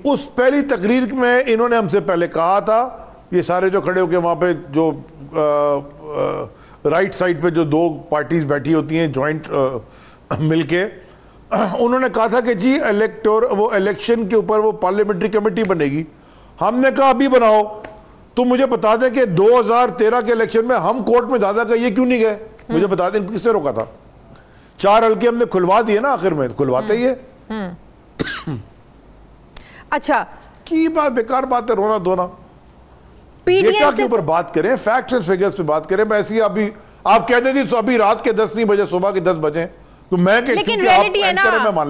S6: उस पहली तकरीर में इन्होंने हमसे पहले कहा था, ये सारे जो खड़े होके वहां पे जो राइट साइड पे जो दो पार्टीज बैठी होती हैं जॉइंट मिलके, उन्होंने कहा था कि जी वो इलेक्शन के ऊपर वो पार्लियामेंट्री कमेटी बनेगी। हमने कहा अभी बनाओ, तो मुझे बता दें कि 2013 के इलेक्शन में हम कोर्ट में दादा का ये क्यों नहीं गए, मुझे बता दें किससे रोका था? 4 हल्के हमने खुलवा दिए ना, आखिर में खुलवाते ही है।
S1: अच्छा,
S6: की बात, बेकार बात है, रोना धोना। डेटा के ऊपर बात करें, फैक्ट्स एंड फिगर्स पे बात करें। ऐसी अभी आप कहते थे तो अभी रात के 10 नहीं बजे, सुबह के 10 बजे, तो मैं
S1: लेकिन रियलिटी है ना,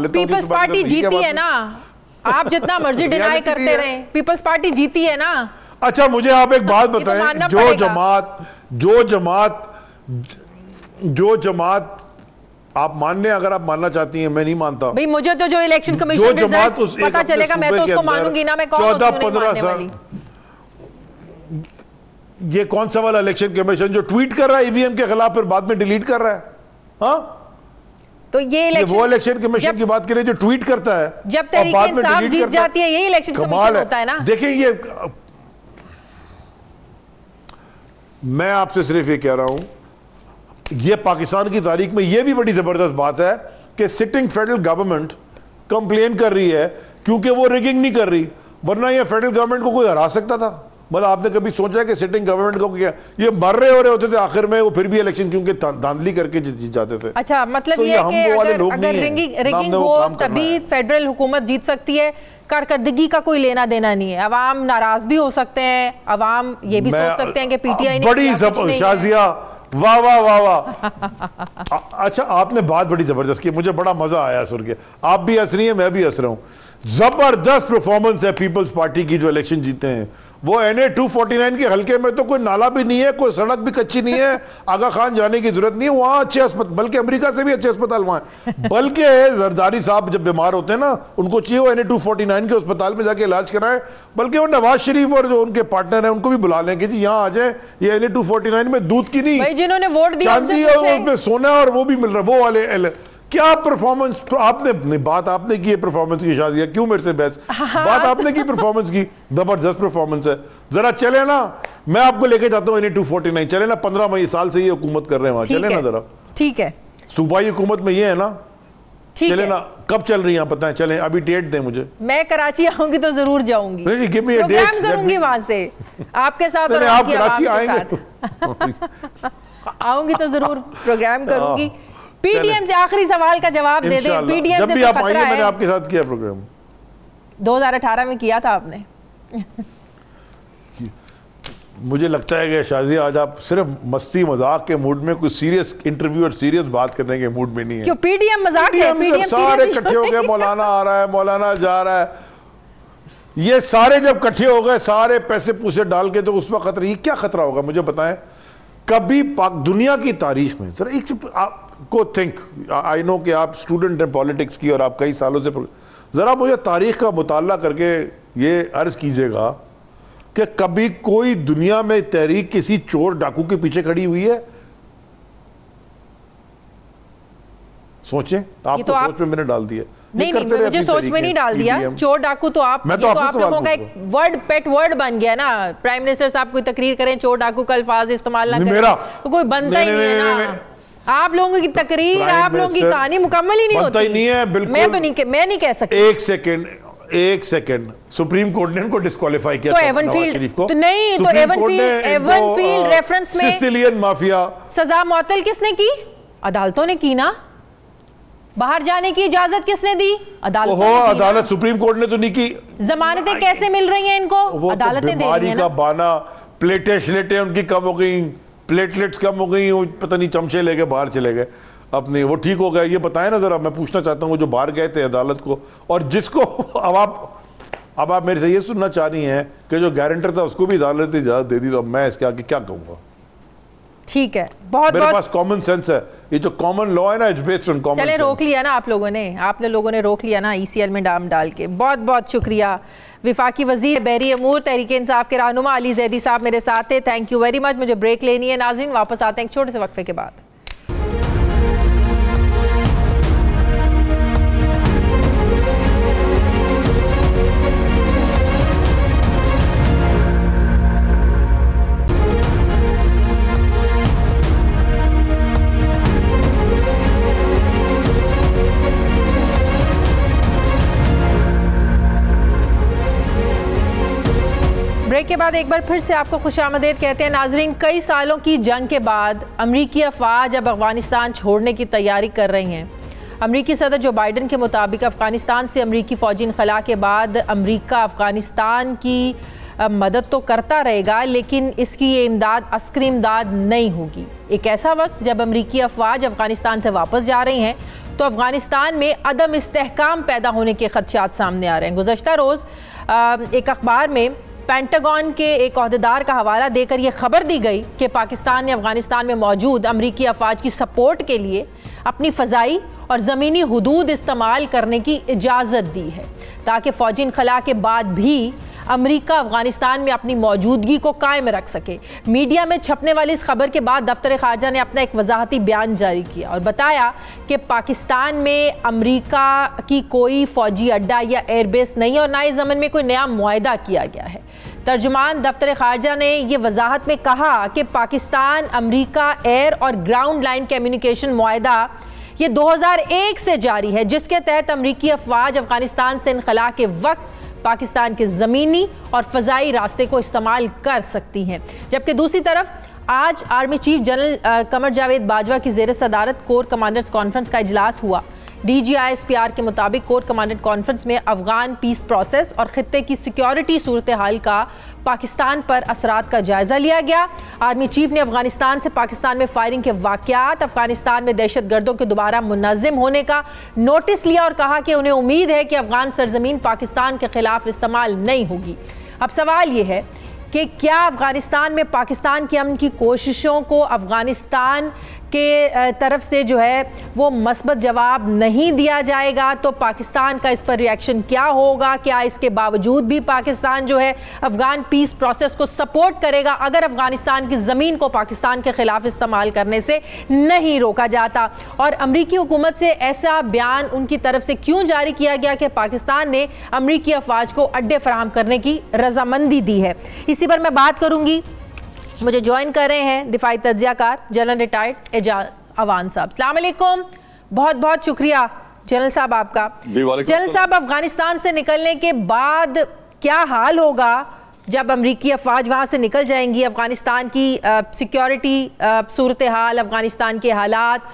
S1: पीपल्स पार्टी जीती है ना, आप जितना मर्जी डिनाई करते रहे, पीपल्स पार्टी जीती है ना।
S6: अच्छा, मुझे आप एक बात बताएं, जो जमात आप मानने, अगर आप मानना चाहती हैं, मैं नहीं मानता
S1: भाई, मुझे तो जो इलेक्शन कमीशन रिजल्ट पता चलेगा मैं तो उसको मानूंगी ना, मैं
S6: 14-15 साल। ये कौन सा वाला इलेक्शन कमीशन जो ट्वीट कर रहा है EVM के खिलाफ, फिर बाद में डिलीट कर रहा है? हाँ,
S1: तो ये
S6: वो इलेक्शन कमीशन की बात करें जो ट्वीट करता है,
S1: जब तहरीक इंसाफ जीत जाती है, ये इलेक्शन कमीशन होता है ना।
S6: देखिए, ये मैं आपसे सिर्फ ये कह रहा हूं, ये पाकिस्तान की तारीख में ये भी बड़ी जबरदस्त बात है कि सिटिंग फेडरल गवर्नमेंट कंप्लेन कर रही है क्योंकि वो रिगिंग नहीं कर रही, वरना ये फेडरल गवर्नमेंट को कोई हरा सकता था। मतलब आपने कभी सोचा कि सिटिंग गवर्नमेंट को क्या ये मर रहे हो रहे होते थे आखिर में, वो फिर भी इलेक्शन क्योंकि धांधली करके जीत जाते थे।
S1: अच्छा, मतलब ये कि अगर रिगिंग हो तभी फेडरल हुकूमत जीत सकती है, कारकर्दगी का कोई लेना देना नहीं है। अवाम नाराज भी हो सकते हैं, अवाम ये भी सोच सकते हैं कि PTI ने
S6: बड़ी शाजिया, वाह वाह वाह वाह। अच्छा, आपने बात बड़ी जबरदस्त की, मुझे बड़ा मजा आया सुन के। आप भी हंस रही हैं, मैं भी हंस रहा हूं। जबरदस्त परफॉर्मेंस है पीपल्स पार्टी की जो इलेक्शन जीते हैं। वो NA 249 के हल्के में तो कोई नाला भी नहीं है, कोई सड़क भी कच्ची नहीं है, आगा खान जाने की जरूरत नहीं है, वहां अच्छे अस्पताल, बल्कि अमेरिका से भी अच्छे अस्पताल वहां है। बल्कि जरदारी साहब जब बीमार होते हैं ना, उनको चाहिए वो NA 249 के अस्पताल में जाके इलाज कराएं, बल्कि वो नवाज शरीफ और जो उनके पार्टनर हैं उनको भी बुला लें कि जी यहाँ आ जाए, ये NA 249 में दूध की नहीं,
S1: जिन्होंने वोट दिया
S6: चांदी है, उसमें सोना और वो भी मिल रहा है, वो वाले। क्या परफॉर्मेंस आपने, बात आपने की है परफॉर्मेंस की, शाजिया क्यों मेरे से बहस? बात आपने की परफॉर्मेंस की, जबरदस्त परफॉर्मेंस है। जरा चले ना, मैं आपको लेके जाता हूँ NA 249, चले ना, 15 साल से ये हुकूमत कर रहे हैं वहां, चले ना जरा।
S1: ठीक है,
S6: सूबाई हुकूमत में ये है ना, चले ना। कब चल रही है पता है? चले, अभी डेट दें मुझे।
S1: मैं कराची आऊंगी तो जरूर जाऊंगी, प्रोग्राम करूंगी वहां से आपके साथ, और
S6: आप कराची आएंगे
S1: आऊंगी तो जरूर प्रोग्राम करूंगी। PDM से आखिरी सवाल का जवाब दे दे। PDM
S6: जब भी आप आइए, मैंने आपके साथ किया प्रोग्राम,
S1: 2018 में किया था आपने।
S6: मुझे लगता है कि शाजी आज आप सिर्फ मस्ती मजाक के मूड में, कोई सीरियस इंटरव्यू और सीरियस बात करने के मूड में नहीं है।
S1: क्यों पीडीएम मजाक है?
S6: पीडीएम सारे इकट्ठे हो गए, मौलाना आ रहा है, मौलाना जा रहा है, ये सारे जब इकट्ठे हो गए, सारे पैसे पूसे डाल के, तो उस वक्त ये क्या खतरा होगा मुझे बताएं? कभी दुनिया की तारीख में सर एक आपको थिंक, आई नो कि आप स्टूडेंट हैं पॉलिटिक्स की और आप कई सालों से, जरा मुझे तारीख का मुताला करके ये अर्ज कीजिएगा कि कभी कोई दुनिया में तहरीक किसी चोर डाकू के पीछे खड़ी हुई है? सोचें, आपको तो सोच में मैंने डाल दिया।
S1: नहीं, मुझे सोच में नहीं डाल दिया। चोर डाकू तो आप,
S6: मैं तो
S1: आप लोगों का एक वर्ड, पेट वर्ड बन गया ना। प्राइम मिनिस्टर साहब कोई तकरीर करें, चोर डाकू का अल्फाज इस्तेमाल ना करें, तो कोई बनता ही नहीं है ना। आप लोगों की तकरीर, आप लोगों की कहानी मुकम्मल ही नहीं होती।
S6: नहीं है, बिल्कुल।
S1: मैं नहीं कह सकती।
S6: एक सेकंड, सुप्रीम कोर्ट ने उनको डिस्क्वालीफाई किया
S1: तो नवाज शरीफ को। तो नहीं, तो एवनफील्ड रेफरेंस में
S6: सिसिलियन माफिया
S1: सजा मुअत्तल किसने की? अदालतों ने की ना। बाहर जाने की इजाजत किसने दी?
S6: अदालत, सुप्रीम कोर्ट ने तो नहीं की।
S1: जमानतें कैसे मिल रही हैं इनको? अदालतें दे रही हैं ना।
S6: बाना, प्लेटें उनकी कम हो गई, प्लेटलेट्स कम हो गई, पता नहीं चमचे लेके बाहर चले गए अपने, वो ठीक हो गया। ये बताएं ना जरा, मैं पूछना चाहता हूँ जो बाहर गए थे अदालत को, और जिसको अब आप मेरे से ये सुनना चाह रही हैं कि जो गारंटर था उसको भी अदालत ने इजाजत दे दी, तो मैं इसके आगे क्या कहूँगा?
S1: ठीक है, बहुत
S6: मेरे पास कॉमन सेंस है, ये जो कॉमन लॉ है ना, it's based on common sense.
S1: चले रोक लिया ना आप लोगों ने रोक लिया ना ECL में डाम डाल के। बहुत बहुत शुक्रिया। विफाकी वजीर बहरी अमूर तहरीक इंसाफ के रहनुमा अली जैदी साहब मेरे साथ थे। Thank you very much. मुझे ब्रेक लेनी है नाज़रीन, वापस आते हैं एक छोटे से वक्फे के बाद। ब्रेक के बाद एक बार फिर से आपको खुशामदीद कहते हैं नाजरीन। कई सालों की जंग के बाद अमरीकी अफवाज अब अफगानिस्तान छोड़ने की तैयारी कर रही हैं। अमरीकी सदर जो बाइडन के मुताबिक अफगानिस्तान से अमरीकी फ़ौजी इनखला के बाद अमरीका अफगानिस्तान की मदद तो करता रहेगा, लेकिन इसकी ये इमदाद अस्करी इमदाद नहीं होगी। एक ऐसा वक्त जब अमरीकी अफवाज अफगानिस्तान से वापस जा रही हैं तो अफगानिस्तान में अदम इस्तेहकाम पैदा होने के खदशात सामने आ रहे हैं। गुज़श्ता रोज़ एक अखबार में पेंटागन के एक ओहदेदार का हवाला देकर यह खबर दी गई कि पाकिस्तान ने अफगानिस्तान में मौजूद अमरीकी अफवाज की सपोर्ट के लिए अपनी फ़ज़ाई और ज़मीनी हुदूद इस्तेमाल करने की इजाज़त दी है, ताकि फ़ौजी इनखला के बाद भी अमरीका अफगानिस्तान में अपनी मौजूदगी को कायम रख सके। मीडिया में छपने वाली इस खबर के बाद दफ्तर ख़ारजा ने अपना एक वजाहती बयान जारी किया और बताया कि पाकिस्तान में अमरीका की कोई फ़ौजी अड्डा या एयरबेस नहीं और ना ही ज़मीन में कोई नया मुआहदा किया गया है। तर्जुमान दफ्तर ख़ारजा ने यह वजाहत में कहा कि पाकिस्तान अमरीका एयर और ग्राउंड लाइन कम्युनिकेशन मुआहदा ये 2001 से जारी है, जिसके तहत अमरीकी अफवाज अफगानिस्तान से इनखला के वक्त पाकिस्तान के ज़मीनी और फ़ज़ाई रास्ते को इस्तेमाल कर सकती हैं। जबकि दूसरी तरफ आज army chief general Qamar Javed Bajwa की ज़ेर सदारत कोर कमांडर्स कॉन्फ्रेंस का इजलास हुआ। DGISPR के मुताबिक कोर कमांडर कॉन्फ्रेंस में अफगान पीस प्रोसेस और खित्ते की सिक्योरिटी सूरत हाल का पाकिस्तान पर असरात का जायज़ा लिया गया। आर्मी चीफ ने अफगानिस्तान से पाकिस्तान में फायरिंग के वाक़यात, अफगानिस्तान में दहशत गर्दों के दोबारा मुनज़्ज़म होने का नोटिस लिया और कहा कि उन्हें उम्मीद है कि अफगान सरजमीन पाकिस्तान के खिलाफ इस्तेमाल नहीं होगी। अब सवाल ये है कि क्या अफगानिस्तान में पाकिस्तान की अमन की कोशिशों को अफगानिस्तान के तरफ से जो है वो मस्बत जवाब नहीं दिया जाएगा तो पाकिस्तान का इस पर रिएक्शन क्या होगा? क्या इसके बावजूद भी पाकिस्तान जो है अफगान पीस प्रोसेस को सपोर्ट करेगा अगर अफगानिस्तान की ज़मीन को पाकिस्तान के ख़िलाफ़ इस्तेमाल करने से नहीं रोका जाता? और अमरीकी हुकूमत से ऐसा बयान उनकी तरफ से क्यों जारी किया गया कि पाकिस्तान ने अमरीकी अफवाज को अड्डे फराहम करने की रजामंदी दी है? इसी पर मैं बात करूँगी। मुझे ज्वाइन कर रहे हैं दिफाई तज्जियाकार जनरल रिटायर्ड एजाज अवान साहब। अस्सलाम वालेकुम, बहुत बहुत शुक्रिया जनरल साहब आपका। जनरल साहब, अफगानिस्तान से निकलने के बाद क्या हाल होगा जब अमरीकी अफवाज वहाँ से निकल जाएंगी? अफगानिस्तान की सिक्योरिटी सूरत हाल, अफगानिस्तान के हालात,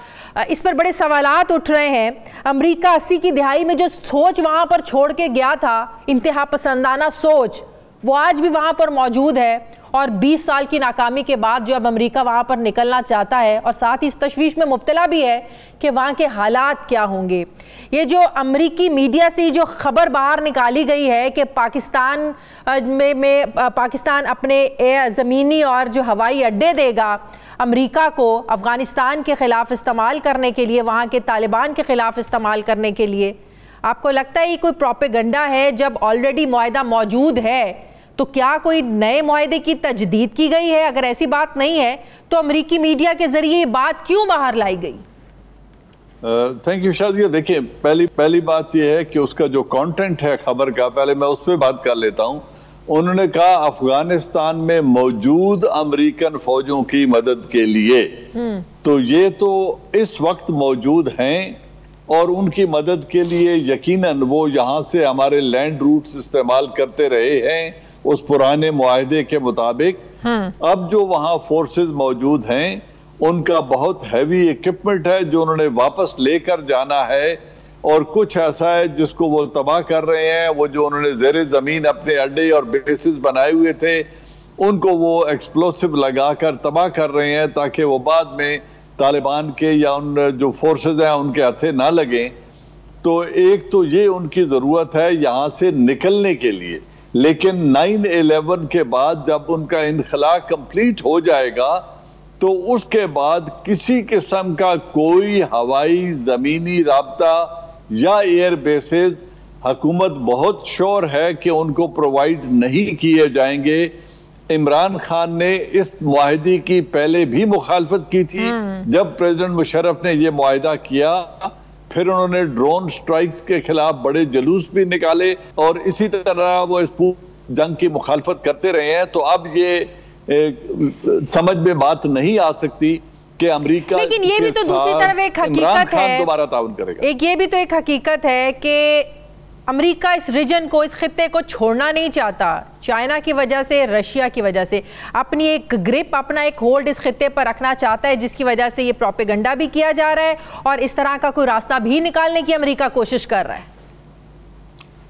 S1: इस पर बड़े सवालात उठ रहे हैं। अमरीका 80 की दिहाई में जो सोच वहाँ पर छोड़ के गया था, इंतहा पसंदाना सोच, वो आज भी वहाँ पर मौजूद है और 20 साल की नाकामी के बाद जो अब अमेरिका वहाँ पर निकलना चाहता है और साथ ही इस तशवीश में मुब्तला भी है कि वहाँ के हालात क्या होंगे। ये जो अमेरिकी मीडिया से जो खबर बाहर निकाली गई है कि पाकिस्तान पाकिस्तान अपने ज़मीनी और जो हवाई अड्डे देगा अमेरिका को अफ़गानिस्तान के ख़िलाफ़ इस्तेमाल करने के लिए, वहाँ के तालिबान के ख़िलाफ़ इस्तेमाल करने के लिए, आपको लगता है ये कोई प्रोपेगेंडा है? जब ऑलरेडी मुआहदा मौजूद है तो क्या कोई नए मुआहदे की तजदीद की गई है? अगर ऐसी बात नहीं है तो अमेरिकी मीडिया के ज़रिए ये बात क्यों बाहर लाई गई?
S7: Thank you Shadiya. देखिए, पहली बात यह है कि उसका जो कंटेंट है खबर का, पहले मैं उस पर बात कर लेता हूं। उन्होंने कहा अफगानिस्तान में मौजूद अमेरिकन फौजों की मदद के लिए, तो ये तो इस वक्त मौजूद हैं और उनकी मदद के लिए यकीनन वो यहाँ से हमारे लैंड रूट्स इस्तेमाल करते रहे हैं उस पुराने मुआहदे के मुताबिक। अब जो वहाँ फोर्सेस मौजूद हैं उनका बहुत हैवी इक्विपमेंट है जो उन्होंने वापस लेकर जाना है, और कुछ ऐसा है जिसको वो तबाह कर रहे हैं। वो जो उन्होंने ज़ेरे ज़मीन अपने अड्डे और बेसिस बनाए हुए थे उनको वो एक्सप्लोसिव लगाकर तबाह कर रहे हैं ताकि वो बाद में तालिबान के या उन जो फोर्सेस हैं उनके हाथे ना लगें। तो एक तो ये उनकी ज़रूरत है यहाँ से निकलने के लिए, लेकिन 9/11 के बाद जब उनका इनखला कंप्लीट हो जाएगा तो उसके बाद किसी किस्म का कोई हवाई ज़मीनी राब्ता या एयर बेसेस हुकूमत बहुत श्योर है कि उनको प्रोवाइड नहीं किए जाएंगे। इमरान खान ने इस मुआहदे की पहले भी मुखालफत की थी जब प्रेसिडेंट मुशर्रफ ने यह मुआहदा किया, फिर उन्होंने ड्रोन स्ट्राइक्स के खिलाफ बड़े जुलूस भी निकाले और इसी तरह वो इस जंग की मुखालफत करते रहे हैं। तो अब ये समझ में बात नहीं आ सकती कि अमेरिका,
S1: लेकिन ये भी तो दूसरी तरफ एक हकीकत है,
S7: दोबारा ताउन करेगा।
S1: एक ये भी तो एक हकीकत है कि अमेरिका इस रीजन को, इस खित्ते को छोड़ना नहीं चाहता। चाइना की वजह से, रशिया की वजह से अपनी एक ग्रिप, अपना एक होल्ड इस खित्ते पर रखना चाहता है, जिसकी वजह से ये प्रोपेगेंडा भी किया जा रहा है और इस तरह का कोई रास्ता भी निकालने की अमेरिका कोशिश कर रहा है।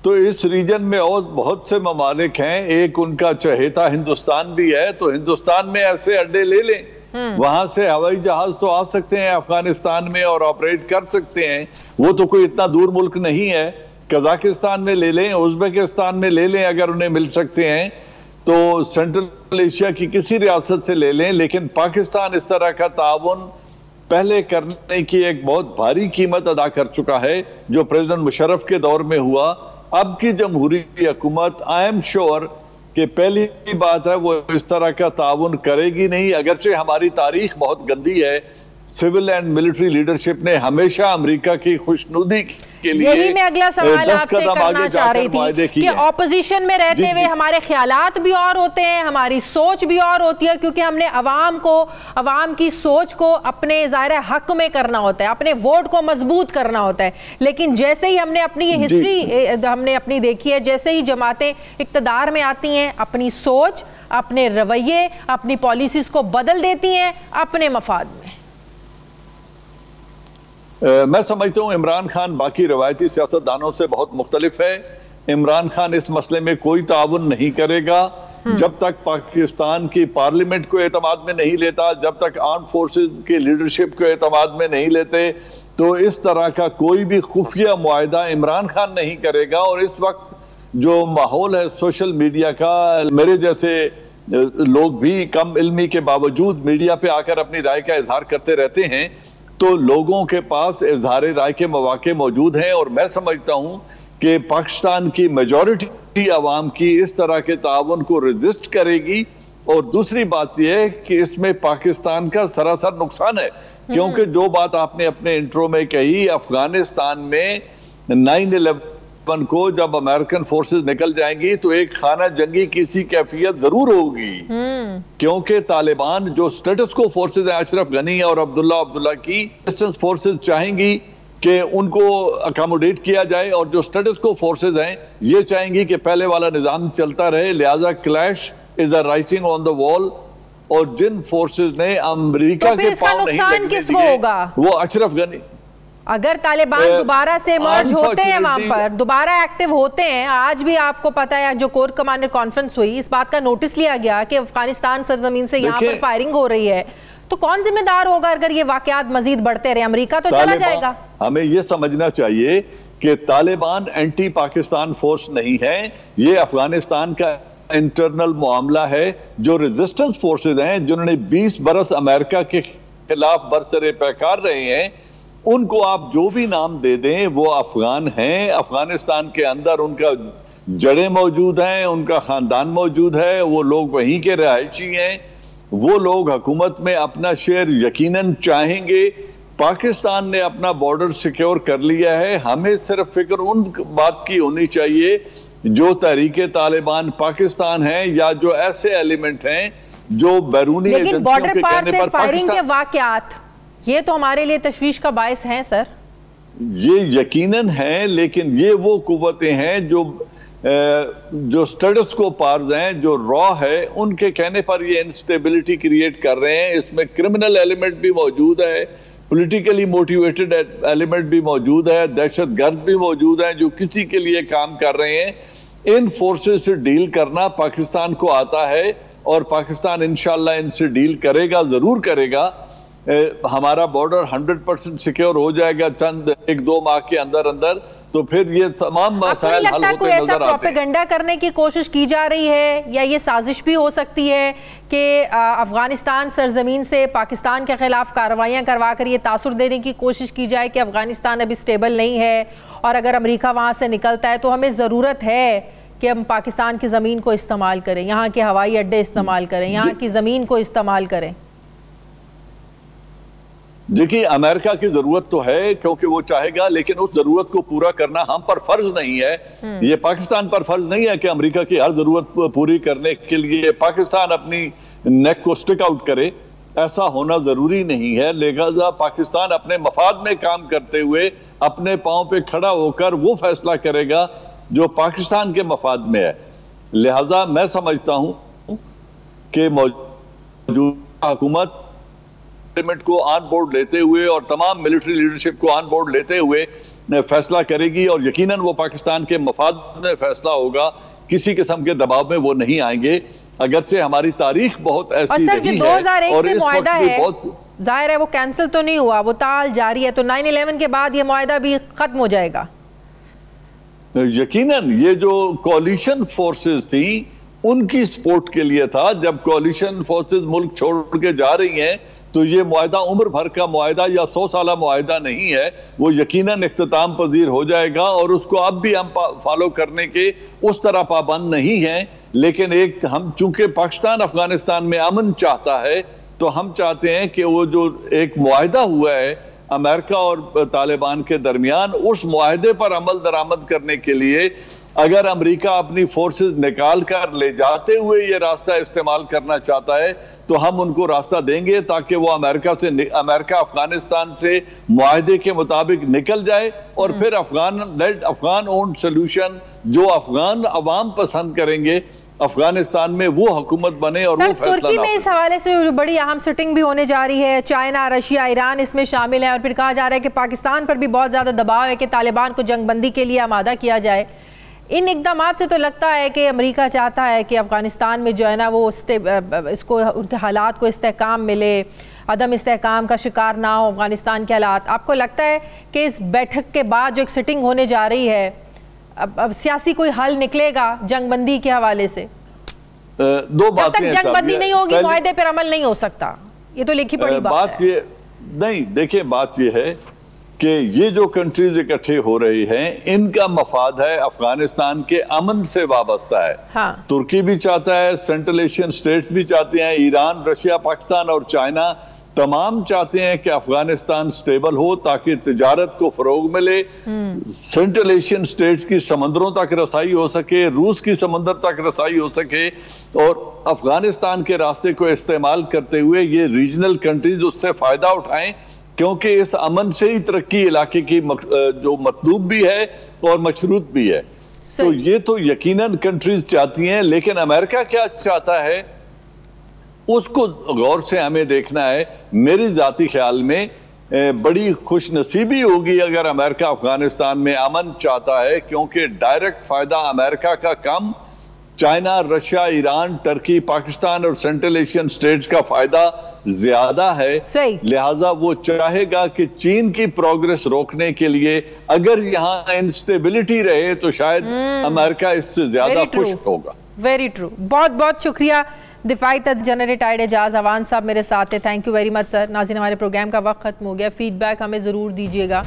S7: तो इस रीजन में और बहुत से ममालिक हैं, एक उनका चहेता हिंदुस्तान भी है, तो हिंदुस्तान में ऐसे अड्डे ले लें, वहां से हवाई जहाज तो आ सकते हैं अफगानिस्तान में और ऑपरेट कर सकते हैं। वो तो कोई इतना दूर मुल्क नहीं है। कजाकिस्तान में ले लें, उज्बेकिस्तान में ले लें अगर उन्हें मिल सकते हैं, तो सेंट्रल एशिया की किसी रियासत से ले लें। लेकिन पाकिस्तान इस तरह का ताउन पहले करने की एक बहुत भारी कीमत अदा कर चुका है जो प्रेसिडेंट मुशर्रफ के दौर में हुआ। अब की जमहूरी हुकूमत आई एम श्योर कि पहली बात है वो इस तरह का ताउन करेगी नहीं। अगरचे हमारी तारीख बहुत गंदी है, सिविल एंड मिलिट्री लीडरशिप ने हमेशा अमेरिका की खुशनुदी के लिए,
S1: यही मैं अगला सवाल आपसे करना चाह रही थी कि ऑपोजिशन में रहते हुए हमारे ख्यालात भी और होते हैं, हमारी सोच भी और होती है, क्योंकि हमने अवाम की सोच को अपने ज़ाहिर हक में करना होता है, अपने वोट को मजबूत करना होता है। लेकिन जैसे ही हमने अपनी ये हिस्ट्री हमने अपनी देखी है, जैसे ही जमातें इक़्तिदार में आती हैं, अपनी सोच, अपने रवैये, अपनी पॉलिसीज़ को बदल देती हैं अपने मफाद में।
S7: मैं समझता हूँ इमरान खान बाकी रवायती सियासतदानों से बहुत मुख्तलिफ है। इमरान खान इस मसले में कोई ताउन नहीं करेगा जब तक पाकिस्तान की पार्लियामेंट को एतमाद में नहीं लेता, जब तक आर्म फोर्सेस की लीडरशिप को एतमाद में नहीं लेते, तो इस तरह का कोई भी खुफिया मुआहदा इमरान खान नहीं करेगा। और इस वक्त जो माहौल है सोशल मीडिया का, मेरे जैसे लोग भी कम इल्मी के बावजूद मीडिया पे आकर अपनी राय का इजहार करते रहते हैं, तो लोगों के पास इजहार राय के मौके मौजूद हैं। और मैं समझता हूं कि पाकिस्तान की मेजॉरिटी आवाम की इस तरह के ताउन को रेजिस्ट करेगी। और दूसरी बात यह है कि इसमें पाकिस्तान का सरासर नुकसान है, क्योंकि जो बात आपने अपने इंट्रो में कही, अफगानिस्तान में 9/11 को जब अमेरिकन फोर्सेस निकल जाएंगी तो एक खाना जंगी की सी कैफियत जरूर होगी, क्योंकि तालिबान जो स्टेटस को फोर्सेस हैं, अशरफ गनी और अब्दुल्ला की रेजिस्टेंस फोर्सेस चाहेंगी कि उनको अकोमोडेट किया जाए, और जो स्टेटस को फोर्सेस हैं ये चाहेंगी कि पहले वाला निजाम चलता रहे। लिहाजा clash is a writing on the wall. और जिन फोर्सेस ने अमेरिका के पांव नहीं लगने दिए, वो अशरफ गनी,
S1: अगर तालिबान दोबारा से मर्ज होते हैं, वहां पर दोबारा एक्टिव होते हैं, आज भी आपको पता है जो कोर कमांडर कॉन्फ्रेंस हुई, इस बात का नोटिस लिया गया कि अफगानिस्तान सरजमीन से यहाँ पर फायरिंग हो रही है, तो कौन जिम्मेदार होगा अगर ये वाकयात मजीद बढ़ते रहे? अमेरिका तो चला जाएगा।
S7: हमें ये समझना चाहिए कि तालिबान एंटी पाकिस्तान फोर्स नहीं है, ये अफगानिस्तान का इंटरनल मामला है। जो रेजिस्टेंस फोर्सेज हैं, जिन्होंने 20 बरस अमेरिका के खिलाफ बरसरे पैकार रहे हैं, उनको आप जो भी नाम दे दें वो अफगान हैं। अफगानिस्तान के अंदर उनका जड़ें मौजूद हैं, उनका खानदान मौजूद है, वो लोग वहीं के रहायशी हैं, वो लोग हुकूमत में अपना शेयर यकीनन चाहेंगे। पाकिस्तान ने अपना बॉर्डर सिक्योर कर लिया है, हमें सिर्फ फिक्र उन बात की होनी चाहिए जो तहरीके तालिबान पाकिस्तान है या जो ऐसे एलिमेंट हैं जो बैरूनी एजेंसियों के कहने पर
S1: फायरिंग के वाकयात, ये तो हमारे लिए तशवीश का बायस हैं सर।
S7: ये यकीनन है, लेकिन ये वो कुव्वतें हैं जो स्टेटस को पार्स हैं, जो रॉ है, उनके कहने पर ये इंस्टेबिलिटी क्रिएट कर रहे हैं। इसमें क्रिमिनल एलिमेंट भी मौजूद है, पॉलिटिकली मोटिवेटेड एलिमेंट भी मौजूद है, दहशतगर्द भी मौजूद हैं जो किसी के लिए काम कर रहे हैं। इन फोर्सेस से डील करना पाकिस्तान को आता है और पाकिस्तान इंशाल्लाह इनसे डील करेगा, जरूर करेगा। हमारा बॉर्डर 100% सिक्योर हो जाएगा चंद 1-2 माह के अंदर अंदर, तो फिर ये तमाम मसाइल हल होते नजर आते हैं।
S1: प्रोपेगेंडा करने की कोशिश की जा रही है या ये साजिश भी हो सकती है कि अफगानिस्तान सरजमीन से पाकिस्तान के खिलाफ कार्रवाइयां करवा कर ये तासुर देने की कोशिश की जाए कि अफगानिस्तान अभी स्टेबल नहीं है और अगर अमेरिका वहाँ से निकलता है तो हमें ज़रूरत है कि हम पाकिस्तान की ज़मीन को इस्तेमाल करें, यहाँ के हवाई अड्डे इस्तेमाल करें, यहाँ की ज़मीन को इस्तेमाल करें?
S7: देखिए, अमेरिका की जरूरत तो है क्योंकि वो चाहेगा, लेकिन उस जरूरत को पूरा करना हम पर फर्ज नहीं है। ये पाकिस्तान पर फर्ज नहीं है कि अमेरिका की हर जरूरत पूरी करने के लिए पाकिस्तान अपनी नेक को स्टिक आउट करे, ऐसा होना जरूरी नहीं है। लिहाजा पाकिस्तान अपने मफाद में काम करते हुए अपने पांव पे खड़ा होकर वो फैसला करेगा जो पाकिस्तान के मफाद में है। लिहाजा मैं समझता हूं कि मौजूदा हुकूमत को ऑन बोर्ड लेते हुए और तमाम मिलिट्री लीडरशिप को ऑन बोर्ड लेते हुए फैसला करेगी और यकीनन वो पाकिस्तान के मफाद में फैसला होगा, किसी किस्म के दबाव में वो नहीं आएंगे। अगरचे हमारी तारीख बहुत ऐसी रही है और इस वक्त भी बहुत
S1: जाहिर है वो कैंसिल तो नहीं हुआ, वो ताल जारी है, तो 9/11 के बाद ये मुआहदा भी खत्म हो जाएगा।
S7: यकीनन ये जो कोलिशन फोर्सेस थी उनकी सपोर्ट के लिए था। जब कोलिशन फोर्सेस मुल्क छोड़ के जा रही हैं तो ये मुआहदा उम्र भर का मुआहदा या 100 साला मुआहदा नहीं है, वो यकीनन इख्तिताम पजीर हो जाएगा और उसको अब भी हम फॉलो करने के उस तरह पाबंद नहीं हैं। लेकिन एक हम चूंकि पाकिस्तान अफगानिस्तान में अमन चाहता है तो हम चाहते हैं कि वो जो एक मुआहदा हुआ है अमेरिका और तालिबान के दरमियान, उस मुआहदे पर अमल दरामद करने के लिए अगर अमेरिका अपनी फोर्सेस निकाल कर ले जाते हुए ये रास्ता इस्तेमाल करना चाहता है तो हम उनको रास्ता देंगे ताकि वो अमेरिका अफगानिस्तान से मुआहदे के मुताबिक निकल जाए और फिर अफगान ओन्ड सोल्यूशन जो अफगान अवाम पसंद करेंगे अफगानिस्तान में वो हुकूमत बने और वो फैसला।
S1: तुर्की में इस हवाले से बड़ी अहम सिटिंग भी होने जा रही है, चाइना, रशिया, ईरान इसमें शामिल है और फिर कहा जा रहा है कि पाकिस्तान पर भी बहुत ज़्यादा दबाव है कि तालिबान को जंगबंदी के लिए आमादा किया जाए। इन इकदाम से तो लगता है कि अमेरिका चाहता है कि अफगानिस्तान में जो है ना वो इसको उनके हालात को इस्तेहकाम मिले, अदम इस्तेहकाम का शिकार ना हो अफगानिस्तान के हालात। आपको लगता है कि इस बैठक के बाद जो एक सिटिंग होने जा रही है अब सियासी कोई हल निकलेगा जंगबंदी के हवाले से?
S7: दो बातें,
S1: जब तक जंगबंदी नहीं होगी मुआहदे पर अमल नहीं हो सकता, ये तो लिखी पड़ी बात है।
S7: ये नहीं, देखिए बात ये है कि ये जो कंट्रीज इकट्ठे हो रही हैं इनका मफाद है अफगानिस्तान के अमन से वाबस्ता है।
S1: हाँ।
S7: तुर्की भी चाहता है, सेंट्रल एशियन स्टेट्स भी चाहते हैं, ईरान, रशिया, पाकिस्तान और चाइना तमाम चाहते हैं कि अफगानिस्तान स्टेबल हो ताकि तिजारत को फरोग मिले, सेंट्रल एशियन स्टेट्स की समंदरों तक रसाई हो सके, रूस की समंदर तक रसाई हो सके और अफगानिस्तान के रास्ते को इस्तेमाल करते हुए ये रीजनल कंट्रीज उससे फायदा उठाएं क्योंकि इस अमन से ही तरक्की इलाके की जो मतलूब भी है और मशरूत भी है। तो ये तो यकीनन कंट्रीज चाहती हैं, लेकिन अमेरिका क्या चाहता है उसको गौर से हमें देखना है। मेरी जाती ख्याल में बड़ी खुशनसीबी होगी अगर अमेरिका अफगानिस्तान में अमन चाहता है, क्योंकि डायरेक्ट फायदा अमेरिका का कम, China, Russia, Iran, Turkey, Pakistan और सेंट्रल एशियन स्टेट्स का फायदा ज्यादा है। लिहाजा वो चाहेगा कि चीन की प्रोग्रेस रोकने के लिए अगर यहाँ इंस्टेबिलिटी रहे तो शायद अमेरिका इससे ज्यादा खुश होगा।
S1: Very true. बहुत बहुत शुक्रिया दिफाई जनरल रिटायर्ड एजाज अवान साहब मेरे साथ है। Thank you very much sir. नाज़रीन, हमारे प्रोग्राम का वक्त खत्म हो गया। फीडबैक हमें ज़रूर दीजिएगा।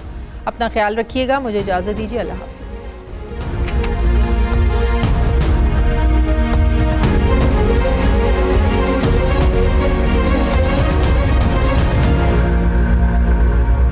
S1: अपना ख्याल रखिएगा। मुझे इजाज़त दीजिए। अल्लाह हाफ़िज़।